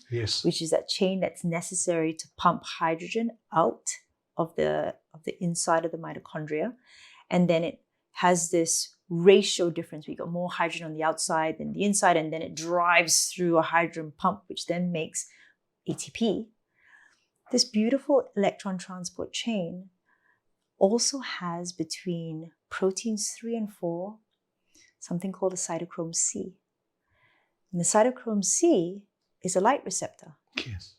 which is that chain that's necessary to pump hydrogen out of the inside of the mitochondria. And then it has this ratio difference. We got more hydrogen on the outside than the inside, and then it drives through a hydrogen pump, which then makes ATP. This beautiful electron transport chain also has between proteins 3 and 4 something called a cytochrome C. And the cytochrome C is a light receptor. Yes.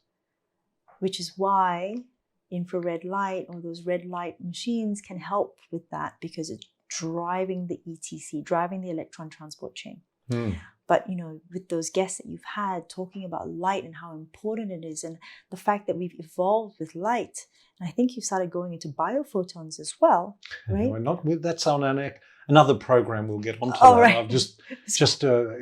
Which is why infrared light or those red light machines can help with that, because it's driving the ETC, driving the electron transport chain. But, with those guests that you've had talking about light and how important it is, and the fact that we've evolved with light, and I think you've started going into biophotons as well, right? We're not with that's on another program. We'll get onto that. Right. I'm just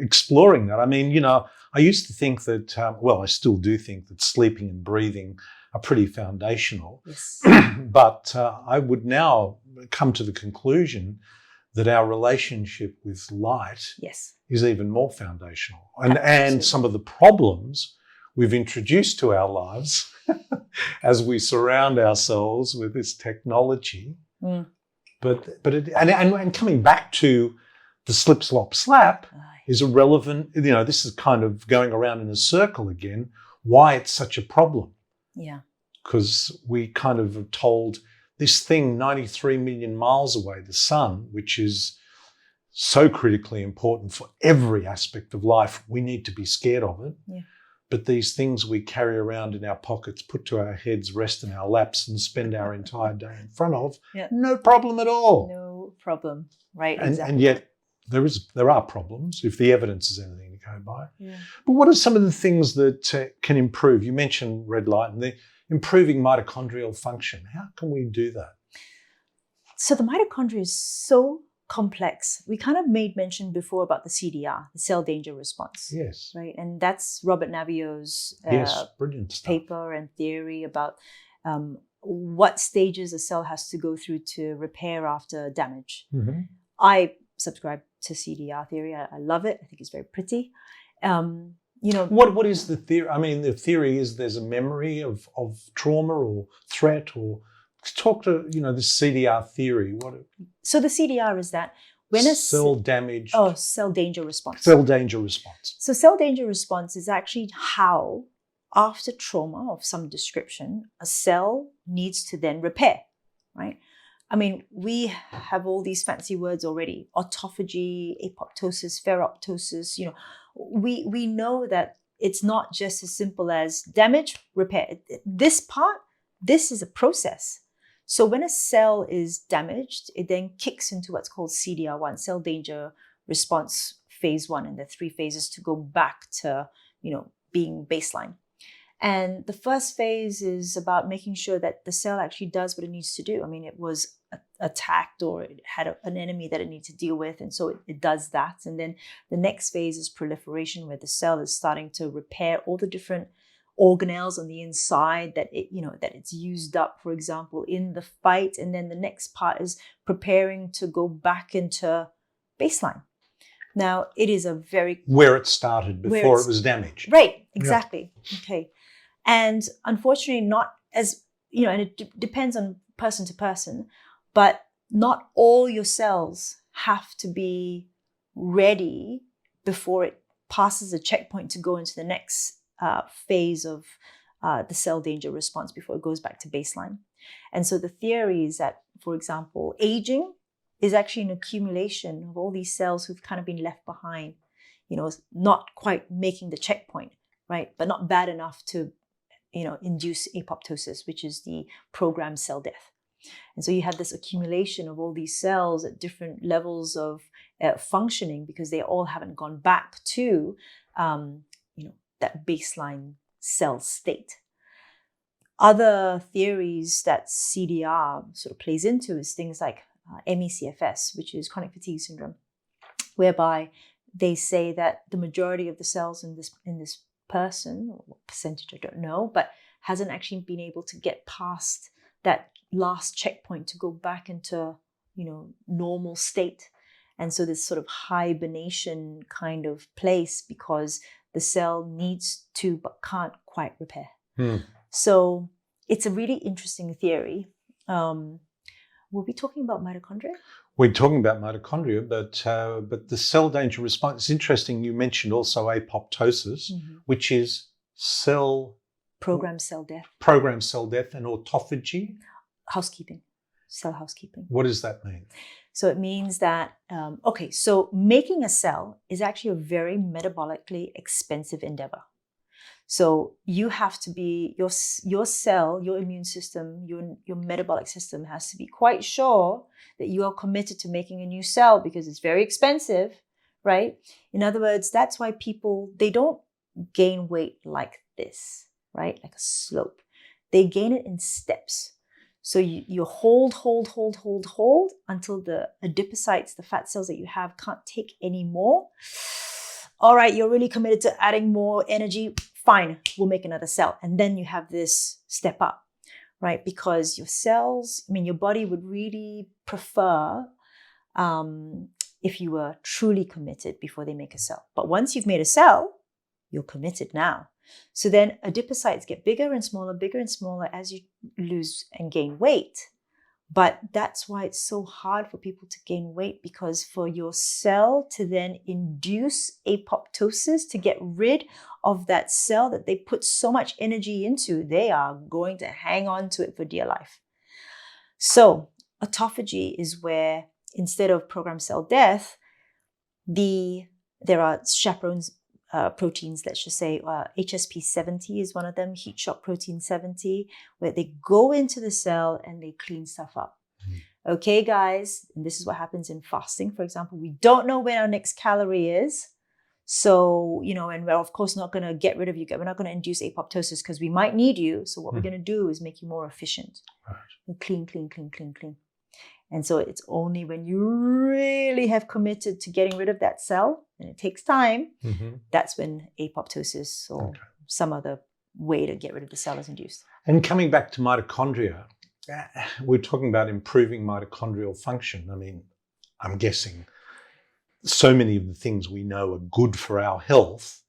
exploring that. I mean, I used to think that, I still do think that sleeping and breathing are pretty foundational. Yes. But I would now come to the conclusion that our relationship with light is even more foundational. And some of the problems we've introduced to our lives as we surround ourselves with this technology. But coming back to the slip, slop, slap is a relevant, this is kind of going around in a circle again, why it's such a problem. Yeah. Because we kind of are told this thing 93 million miles away, the sun, which is so critically important for every aspect of life, we need to be scared of it. Yeah. But these things we carry around in our pockets, put to our heads, rest in our laps, and spend our entire day in front of, no problem at all. No problem, right? And yet there are problems if the evidence is anything to go by. Yeah. But what are some of the things that can improve? You mentioned red light and the improving mitochondrial function. How can we do that? So the mitochondria is so complex. We kind of made mention before about the CDR, the cell danger response. Yes. Right. And that's Robert Naviaux's brilliant stuff. Paper and theory about what stages a cell has to go through to repair after damage. Mm-hmm. I subscribe to CDR theory. I love it. I think it's very pretty. What is the theory? I mean, the theory is there's a memory of trauma or threat, or talk to this CDR theory. So the CDR is that when a cell damage. Oh, cell danger response. Cell danger response. So cell danger response is actually how, after trauma of some description, a cell needs to then repair, right? I mean, we have all these fancy words already: autophagy, apoptosis, ferroptosis. We know that it's not just as simple as damage, repair. This is a process. So when a cell is damaged, it then kicks into what's called CDR1, cell danger response phase 1, and there are 3 phases to go back to, being baseline. And the first phase is about making sure that the cell actually does what it needs to do. I mean, it was attacked or it had an enemy that it needs to deal with, and so it does that. And then the next phase is proliferation, where the cell is starting to repair all the different organelles on the inside that it's used up, for example, in the fight. And then the next part is preparing to go back into baseline. Now, it is a very... Where it started before it was damaged. Right, exactly. Yeah. Okay. And unfortunately, not as, and it depends on person to person, but not all your cells have to be ready before it passes a checkpoint to go into the next phase of the cell danger response before it goes back to baseline. And so the theory is that, for example, aging is actually an accumulation of all these cells who've kind of been left behind, not quite making the checkpoint, right? But not bad enough to induce apoptosis, which is the programmed cell death. And so you have this accumulation of all these cells at different levels of functioning because they all haven't gone back to, that baseline cell state. Other theories that CDR sort of plays into is things like MECFS, which is chronic fatigue syndrome, whereby they say that the majority of the cells in this person, or what percentage I don't know, but hasn't actually been able to get past that last checkpoint to go back into normal state. And so this sort of hibernation kind of place because the cell needs to but can't quite repair. So it's a really interesting theory. We'll be talking about mitochondria. We're talking about mitochondria, but the cell danger response. It's interesting. You mentioned also apoptosis, which is programmed cell death. Programmed cell death and autophagy. Housekeeping, cell housekeeping. What does that mean? So it means that, so making a cell is actually a very metabolically expensive endeavor. So you have to be, your cell, your immune system, your metabolic system has to be quite sure that you are committed to making a new cell because it's very expensive, right? In other words, that's why people, they don't gain weight like this, right? Like a slope. They gain it in steps. So you hold until the adipocytes, the fat cells that you have, can't take any more. All right, you're really committed to adding more energy. Fine, we'll make another cell. And then you have this step up, right? Because your cells, your body would really prefer if you were truly committed before they make a cell. But once you've made a cell, you're committed now. So then adipocytes get bigger and smaller as you lose and gain weight. But that's why it's so hard for people to gain weight, because for your cell to then induce apoptosis, to get rid of that cell that they put so much energy into, they are going to hang on to it for dear life. So autophagy is where, instead of programmed cell death, there are chaperones proteins, let's just say HSP70 is one of them, heat shock protein 70, where they go into the cell and they clean stuff up. Okay, guys, and this is what happens in fasting, for example. We don't know when our next calorie is. So, and we're of course not going to get rid of you. We're not going to induce apoptosis because we might need you. So what we're going to do is make you more efficient. Right. Clean. And so it's only when you really have committed to getting rid of that cell, and it takes time, that's when apoptosis or some other way to get rid of the cell is induced. And coming back to mitochondria, we're talking about improving mitochondrial function. I'm guessing so many of the things we know are good for our health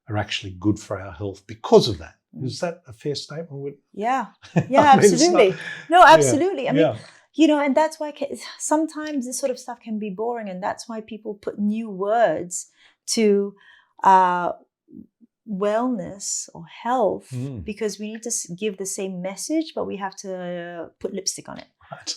are actually good for our health because of that. Is that a fair statement? Yeah, absolutely. No, absolutely. And that's why sometimes this sort of stuff can be boring, and that's why people put new words to wellness or health, because we need to give the same message, but we have to put lipstick on it,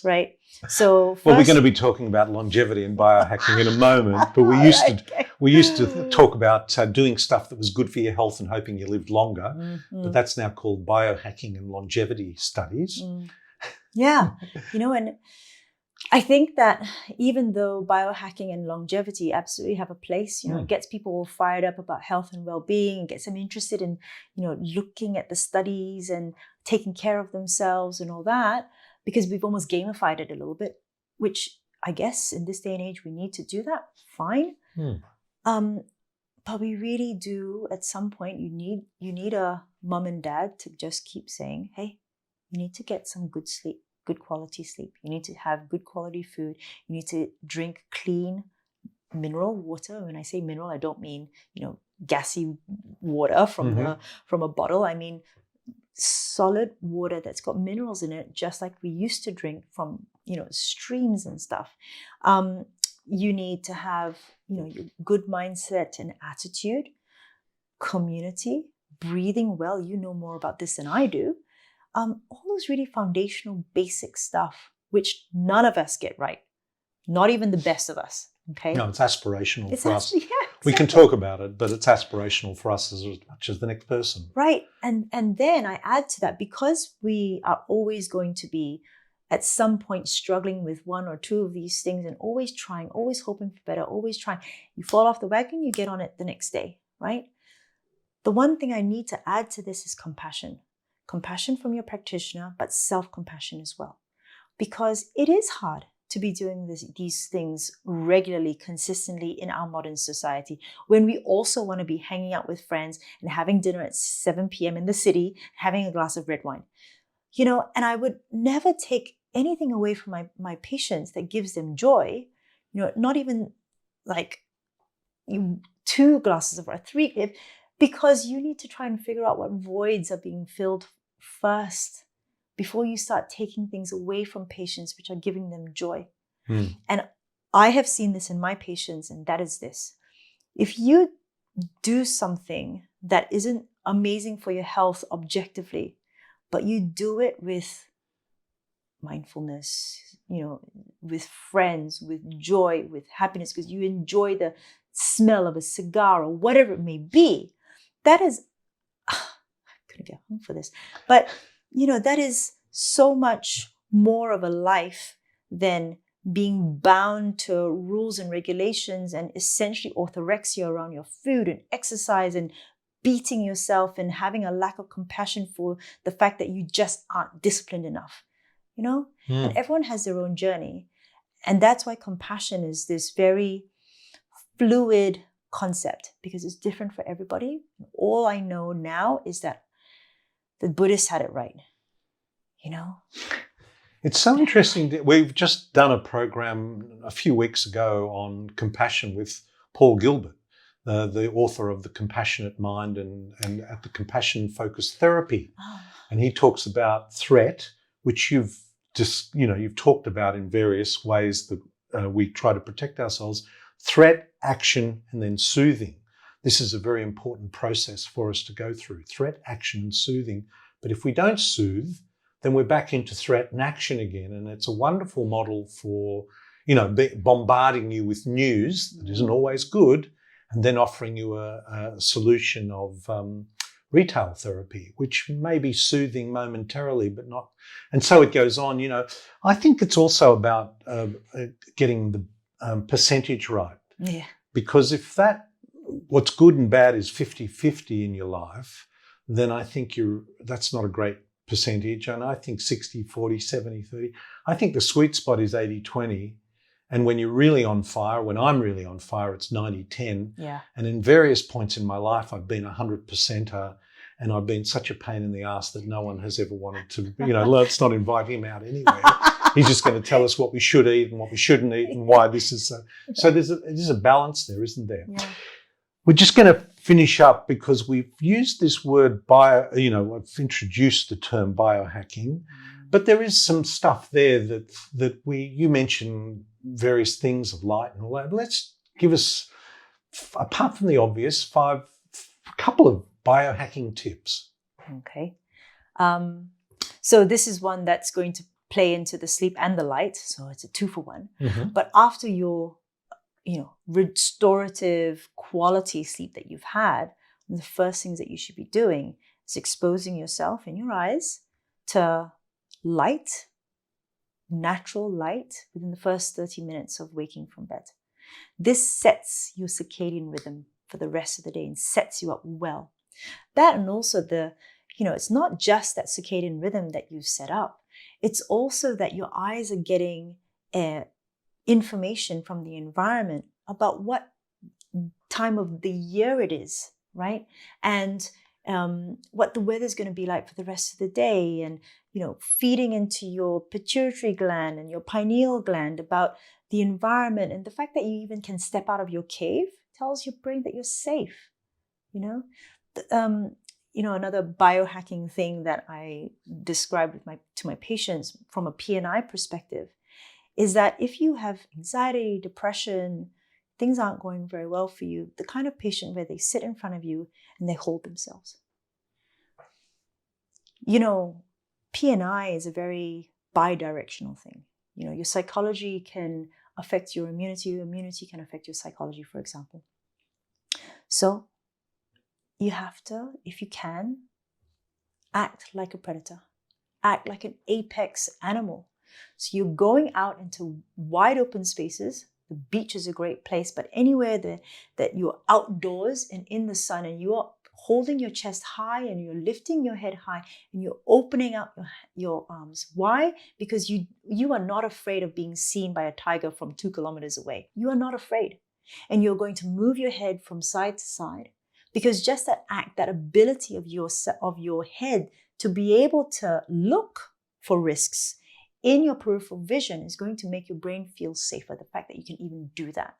right? So we're going to be talking about longevity and biohacking in a moment, but we used to talk about doing stuff that was good for your health and hoping you lived longer, but that's now called biohacking and longevity studies. Yeah, and I think that even though biohacking and longevity absolutely have a place, it gets people all fired up about health and well-being, and gets them interested in, looking at the studies and taking care of themselves and all that, because we've almost gamified it a little bit, which I guess in this day and age we need to do that. Fine. But we really do, at some point, you need a mom and dad to just keep saying, hey, you need to get some good sleep, good quality sleep. You need to have good quality food. You need to drink clean mineral water. When I say mineral, I don't mean, gassy water from a bottle. I mean solid water that's got minerals in it, just like we used to drink from, streams and stuff. You need to have, your good mindset and attitude, community, breathing well. You know more about this than I do. All those really foundational, basic stuff, which none of us get right. Not even the best of us. Okay. No, it's aspirational for us. Yeah, exactly. We can talk about it, but it's aspirational for us as much as the next person. Right. And then I add to that, because we are always going to be at some point struggling with one or two of these things and always trying, always hoping for better, always trying. You fall off the wagon, you get on it the next day, right? The one thing I need to add to this is compassion. Compassion from your practitioner, but self-compassion as well. Because it is hard to be doing these things regularly, consistently in our modern society, when we also want to be hanging out with friends and having dinner at 7 p.m. in the city, having a glass of red wine. And I would never take anything away from my patients that gives them joy, not even like 2 glasses of wine, 3, because you need to try and figure out what voids are being filled first before you start taking things away from patients which are giving them joy. And I have seen this in my patients, and that is this. If you do something that isn't amazing for your health objectively, but you do it with mindfulness, with friends, with joy, with happiness, because you enjoy the smell of a cigar or whatever it may be, that is, I couldn't get home for this, but that is so much more of a life than being bound to rules and regulations and essentially orthorexia around your food and exercise and beating yourself and having a lack of compassion for the fact that you just aren't disciplined enough, And everyone has their own journey. And that's why compassion is this very fluid concept, because it's different for everybody. All I know now is that the Buddhists had it right, It's so interesting. We've just done a program a few weeks ago on compassion with Paul Gilbert, the author of The Compassionate Mind and at the Compassion Focused Therapy. Oh. And he talks about threat, which you've talked about in various ways that we try to protect ourselves. Threat, action, and then soothing. This is a very important process for us to go through. Threat, action, and soothing. But if we don't soothe, then we're back into threat and action again. And it's a wonderful model for, bombarding you with news that isn't always good, and then offering you a solution of retail therapy, which may be soothing momentarily, but not. And so it goes on. I think it's also about getting the percentage right. Yeah. Because if what's good and bad is 50-50 in your life, then I think that's not a great percentage. And I think 60-40, 70-30. I think the sweet spot is 80-20. And when you're really on fire, when I'm really on fire, it's 90-10. Yeah. And in various points in my life, I've been 100%er, and I've been such a pain in the ass that no one has ever wanted to, let's not invite him out anywhere. He's just going to tell us what we should eat and what we shouldn't eat and why this is so. So there's a balance there, isn't there? Yeah. We're just going to finish up because we've used this word I've introduced the term biohacking, but there is some stuff there that you mentioned various things of light and all that. Let's give us, apart from the obvious, a couple of biohacking tips. Okay. So this is one that's going to play into the sleep and the light. So it's a 2-for-1. Mm-hmm. But after your restorative quality sleep that you've had, the first things that you should be doing is exposing yourself in your eyes to light, natural light, within the first 30 minutes of waking from bed. This sets your circadian rhythm for the rest of the day and sets you up well. That, and also it's not just that circadian rhythm that you've set up. It's also that your eyes are getting information from the environment about what time of the year it is, right? And what the weather's going to be like for the rest of the day, and feeding into your pituitary gland and your pineal gland about the environment, and the fact that you even can step out of your cave tells your brain that you're safe. Another biohacking thing that I describe to my patients from a P&I perspective is that if you have anxiety, depression, things aren't going very well for you, the kind of patient where they sit in front of you and they hold themselves. P&I is a very bi-directional thing. Your psychology can affect your immunity. Your immunity can affect your psychology, for example. So you have to, if you can, act like a predator, act like an apex animal. So you're going out into wide open spaces. The beach is a great place, but anywhere that you're outdoors and in the sun, and you are holding your chest high and you're lifting your head high and you're opening out your arms. Why? Because you are not afraid of being seen by a tiger from 2 kilometers away. You are not afraid. And you're going to move your head from side to side, because just that act, that ability of your head to be able to look for risks in your peripheral vision is going to make your brain feel safer. The fact that you can even do that.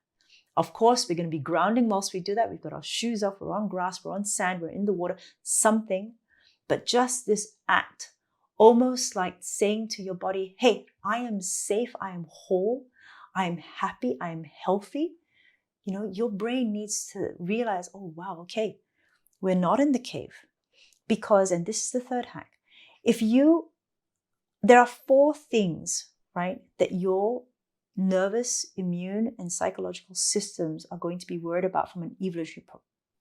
Of course, we're going to be grounding whilst we do that. We've got our shoes off, we're on grass, we're on sand, we're in the water, something. But just this act, almost like saying to your body, hey, I am safe, I am whole, I am happy, I am healthy. Your brain needs to realize, oh, wow, okay, we're not in the cave. Because, and this is the third hack, there are 4 things, right, that your nervous, immune, and psychological systems are going to be worried about from an evolutionary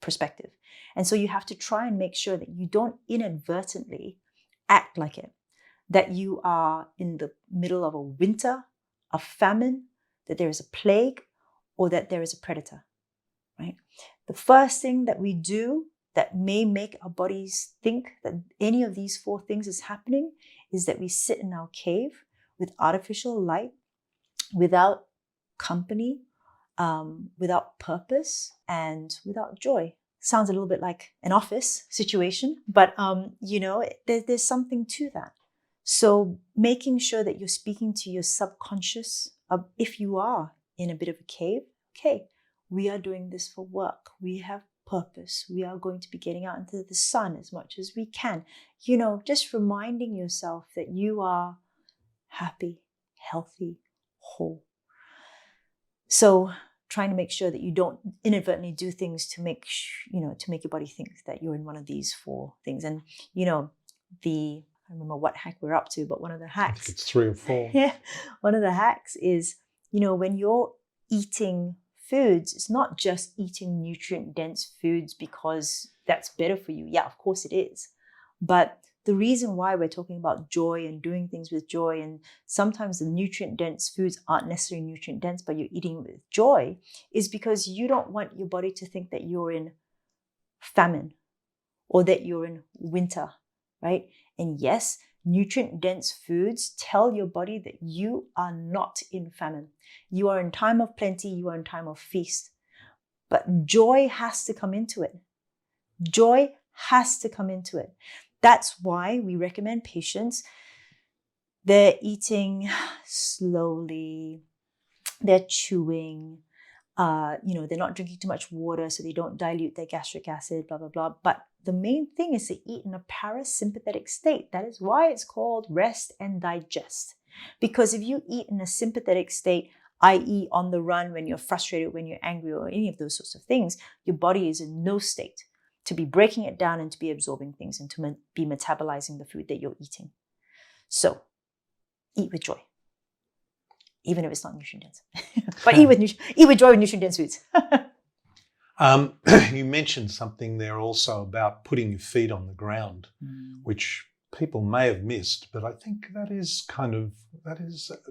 perspective. And so you have to try and make sure that you don't inadvertently act like it, that you are in the middle of a winter, a famine, that there is a plague, or that there is a predator, right? The first thing that we do that may make our bodies think that any of these 4 things is happening is that we sit in our cave with artificial light, without company, without purpose, and without joy. Sounds a little bit like an office situation, but there's something to that. So making sure that you're speaking to your subconscious, if you are in a bit of a cave, okay, we are doing this for work. We have purpose. We are going to be getting out into the sun as much as we can. Just reminding yourself that you are happy, healthy, whole. So trying to make sure that you don't inadvertently do things to make your body think that you're in one of these 4 things. And I don't remember what hack we're up to, but one of the hacks. I think it's 3 or 4. Yeah, one of the hacks is, when you're eating foods, it's not just eating nutrient-dense foods because that's better for you. Yeah, of course it is. But the reason why we're talking about joy and doing things with joy, and sometimes the nutrient-dense foods aren't necessarily nutrient-dense, but you're eating with joy, is because you don't want your body to think that you're in famine or that you're in winter, right? And yes, nutrient-dense foods tell your body that you are not in famine. You are in time of plenty, you are in time of feast. But joy has to come into it. Joy has to come into it. That's why we recommend patients, they're eating slowly, they're chewing, they're not drinking too much water so they don't dilute their gastric acid, blah, blah, blah. But the main thing is to eat in a parasympathetic state. That is why it's called rest and digest. Because if you eat in a sympathetic state, i.e. on the run, when you're frustrated, when you're angry, or any of those sorts of things, your body is in no state to be breaking it down and to be absorbing things and to be metabolizing the food that you're eating. So eat with joy, even if it's not nutrient-dense. But eat with joy with nutrient-dense foods. You mentioned something there also about putting your feet on the ground, which people may have missed, but I think that is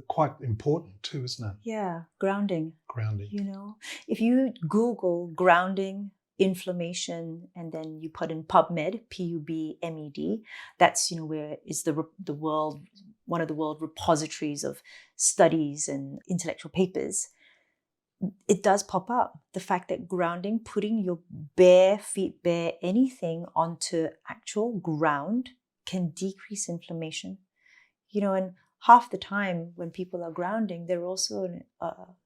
quite important too, isn't it? Yeah, grounding. Grounding. If you Google grounding, inflammation, and then you put in PubMed, PUBMED, that's where is the world, one of the world repositories of studies and intellectual papers. It does pop up the fact that grounding, putting your bare feet, bare anything onto actual ground, can decrease inflammation. And half the time when people are grounding, they're also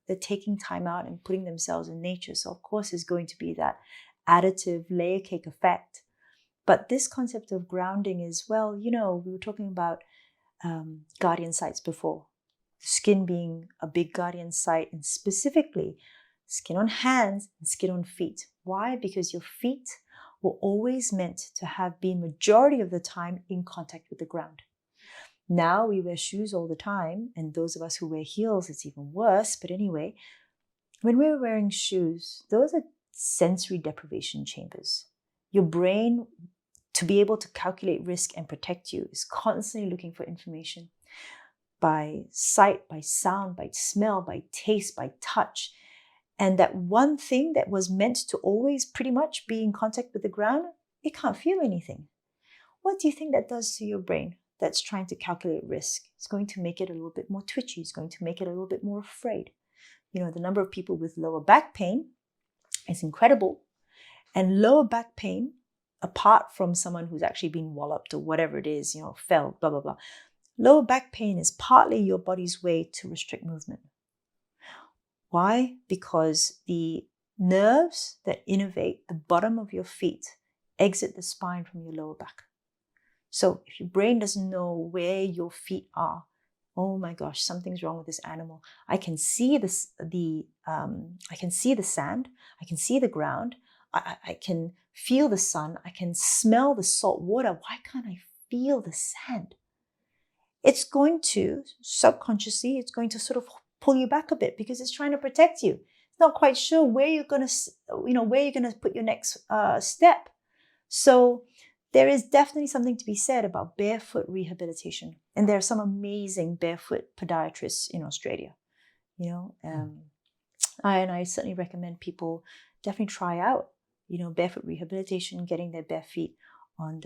they're taking time out and putting themselves in nature. So of course there's going to be that additive layer cake effect. But this concept of grounding is, we were talking about guardian sites before. Skin being a big guardian site, and specifically skin on hands and skin on feet. Why? Because your feet were always meant to have been majority of the time in contact with the ground. Now we wear shoes all the time, and those of us who wear heels, it's even worse. But anyway, when we're wearing shoes, those are sensory deprivation chambers. Your brain, to be able to calculate risk and protect you, is constantly looking for information by sight, by sound, by smell, by taste, by touch. And that one thing that was meant to always pretty much be in contact with the ground, it can't feel anything. What do you think that does to your brain that's trying to calculate risk? It's going to make it a little bit more twitchy. It's going to make it a little bit more afraid. You know, the number of people with lower back pain is incredible. And lower back pain, apart from someone who's actually been walloped or whatever it is, you know, fell, blah, blah, blah. Lower back pain is partly your body's way to restrict movement. Why? Because the nerves that innervate the bottom of your feet exit the spine from your lower back. So if your brain doesn't know where your feet are, oh my gosh, something's wrong with this animal. I can see I can see the sand. I can see the ground. I can feel the sun. I can smell the salt water. Why can't I feel the sand? It's going to, subconsciously, it's going to sort of pull you back a bit because it's trying to protect you. It's not quite sure where you're going to put your next step. So there is definitely something to be said about barefoot rehabilitation. And there are some amazing barefoot podiatrists in Australia, you know. I certainly recommend people definitely try out, you know, barefoot rehabilitation, getting their bare feet on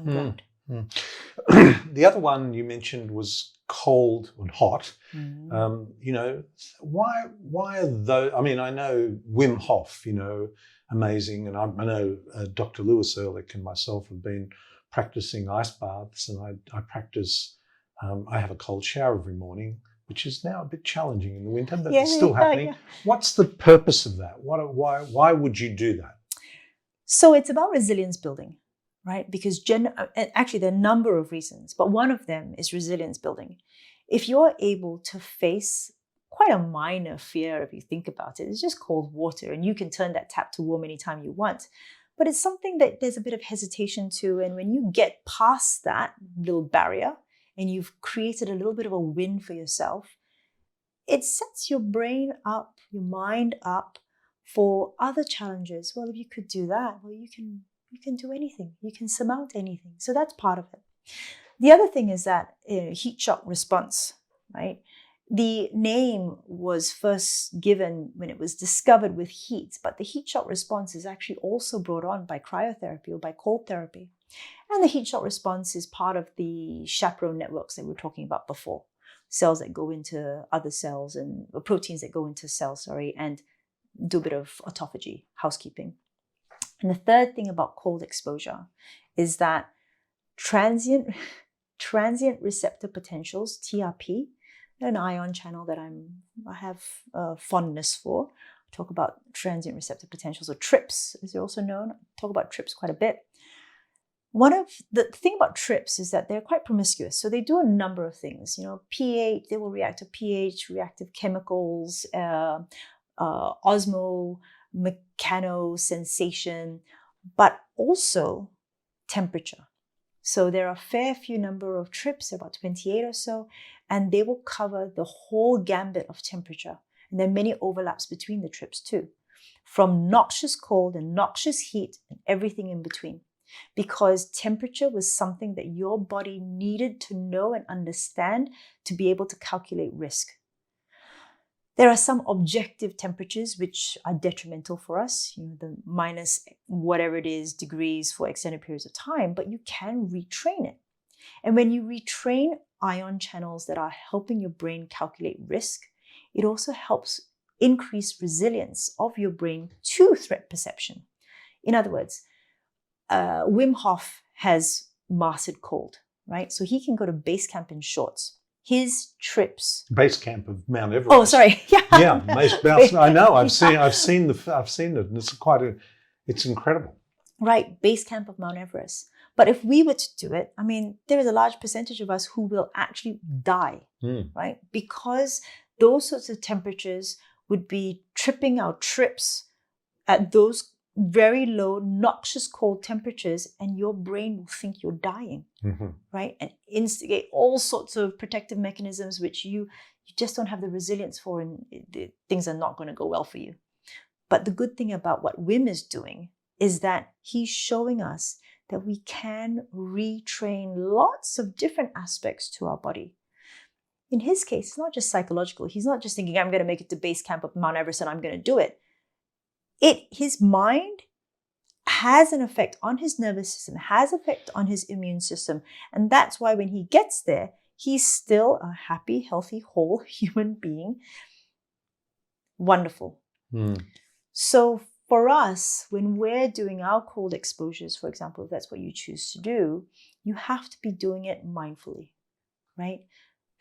ground. The other one you mentioned was cold and hot. You know, why are those? I mean, I know Wim Hof, you know, amazing, and I know Dr. Lewis Ehrlich and myself have been practicing ice baths, and I practice. I have a cold shower every morning, which is now a bit challenging in the winter, but it's still happening. Yeah. What's the purpose of that? Why would you do that? So it's about resilience building. Right? Because actually there are a number of reasons, but one of them is resilience building. If you're able to face quite a minor fear, if you think about it, it's just cold water, and you can turn that tap to warm anytime you want. But it's something that there's a bit of hesitation to, and when you get past that little barrier and you've created a little bit of a win for yourself, it sets your brain up, your mind up for other challenges. Well, if you could do that, well, you can do anything. You can surmount anything. So that's part of it. The other thing is that heat shock response, right? The name was first given when it was discovered with heat, but the heat shock response is actually also brought on by cryotherapy or by cold therapy. And the heat shock response is part of the chaperone networks that we were talking about before. Cells that go into other cells and proteins that go into cells, and do a bit of autophagy, housekeeping. And the third thing about cold exposure is that transient receptor potentials, TRP, an ion channel that I have fondness for. I talk about transient receptor potentials, or TRIPS, as they're also known. I talk about TRIPS quite a bit. One of the thing about TRIPS is that they're quite promiscuous. So they do a number of things. You know, pH, they will react to pH, reactive chemicals, mechanosensation, but also temperature. So there are a fair few number of TRIPS, about 28 or so, and they will cover the whole gambit of temperature. And there are many overlaps between the TRIPS too, from noxious cold and noxious heat and everything in between. Because temperature was something that your body needed to know and understand to be able to calculate risk. There are some objective temperatures which are detrimental for us, you know, the minus whatever it is degrees for extended periods of time, but you can retrain it. And when you retrain ion channels that are helping your brain calculate risk, it also helps increase resilience of your brain to threat perception. In other words, Wim Hof has mastered cold, right? So he can go to base camp in shorts. His trips. Base camp of Mount Everest. Oh, sorry. Yeah. Yeah, I know. I've seen it, and it's incredible. Right, base camp of Mount Everest. But if we were to do it, I mean, there is a large percentage of us who will actually die, right? Because those sorts of temperatures would be tripping our trips at those very low, noxious cold temperatures, and your brain will think you're dying, right? And instigate all sorts of protective mechanisms which you just don't have the resilience for, and things are not going to go well for you. But the good thing about what Wim is doing is that he's showing us that we can retrain lots of different aspects to our body. In his case, it's not just psychological. He's not just thinking, I'm going to make it to base camp of Mount Everest and I'm going to do it. His mind has an effect on his nervous system, has effect on his immune system. And that's why when he gets there, he's still a happy, healthy, whole human being. Wonderful. So for us, when we're doing our cold exposures, for example, if that's what you choose to do, you have to be doing it mindfully, right?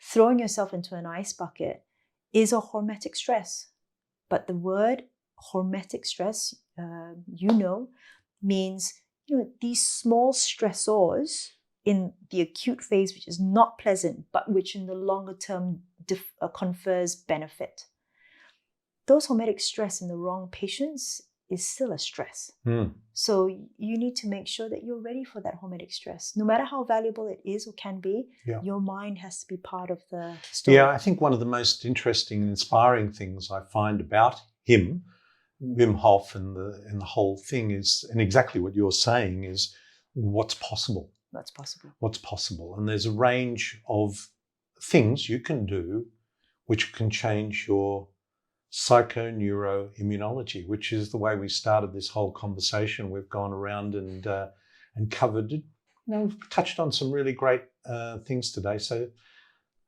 Throwing yourself into an ice bucket is a hormetic stress. But the word hormetic stress, means these small stressors in the acute phase, which is not pleasant, but which in the longer term confers benefit. Those hormetic stress in the wrong patients is still a stress. So you need to make sure that you're ready for that hormetic stress. No matter how valuable it is or can be, your mind has to be part of the story. Yeah, I think one of the most interesting and inspiring things I find about him, Wim Hof, and the whole thing is, and exactly what you're saying, is what's possible. What's possible. What's possible. And there's a range of things you can do which can change your psychoneuroimmunology, which is the way we started this whole conversation. We've gone around and covered, touched on some really great things today. So,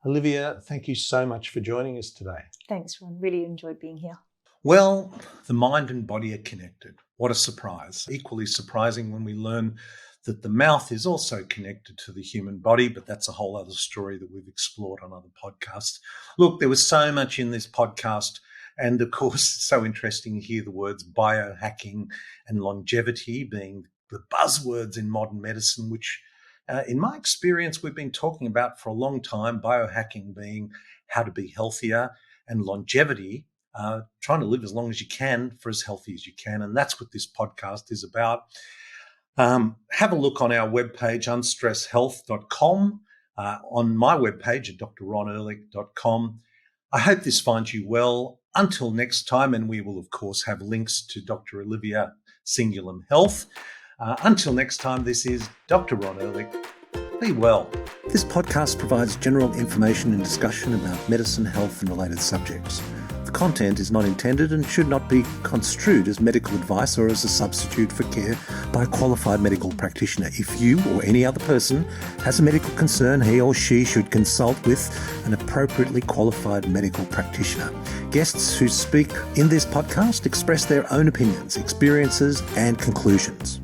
Olivia, thank you so much for joining us today. Thanks, Ron. Really enjoyed being here. Well, the mind and body are connected. What a surprise. Equally surprising when we learn that the mouth is also connected to the human body, but that's a whole other story that we've explored on other podcasts. Look, there was so much in this podcast. And of course, it's so interesting to hear the words biohacking and longevity being the buzzwords in modern medicine, which in my experience, we've been talking about for a long time, biohacking being how to be healthier, and longevity, trying to live as long as you can for as healthy as you can. And that's what this podcast is about. Have a look on our webpage, unstresshealth.com, on my webpage at drronehrlich.com. I hope this finds you well. Until next time, and we will, of course, have links to Dr. Olivia Singulum Health. Until next time, this is Dr. Ron Ehrlich. Be well. This podcast provides general information and discussion about medicine, health, and related subjects. The content is not intended and should not be construed as medical advice or as a substitute for care by a qualified medical practitioner. If you or any other person has a medical concern, he or she should consult with an appropriately qualified medical practitioner. Guests who speak in this podcast express their own opinions, experiences, and conclusions.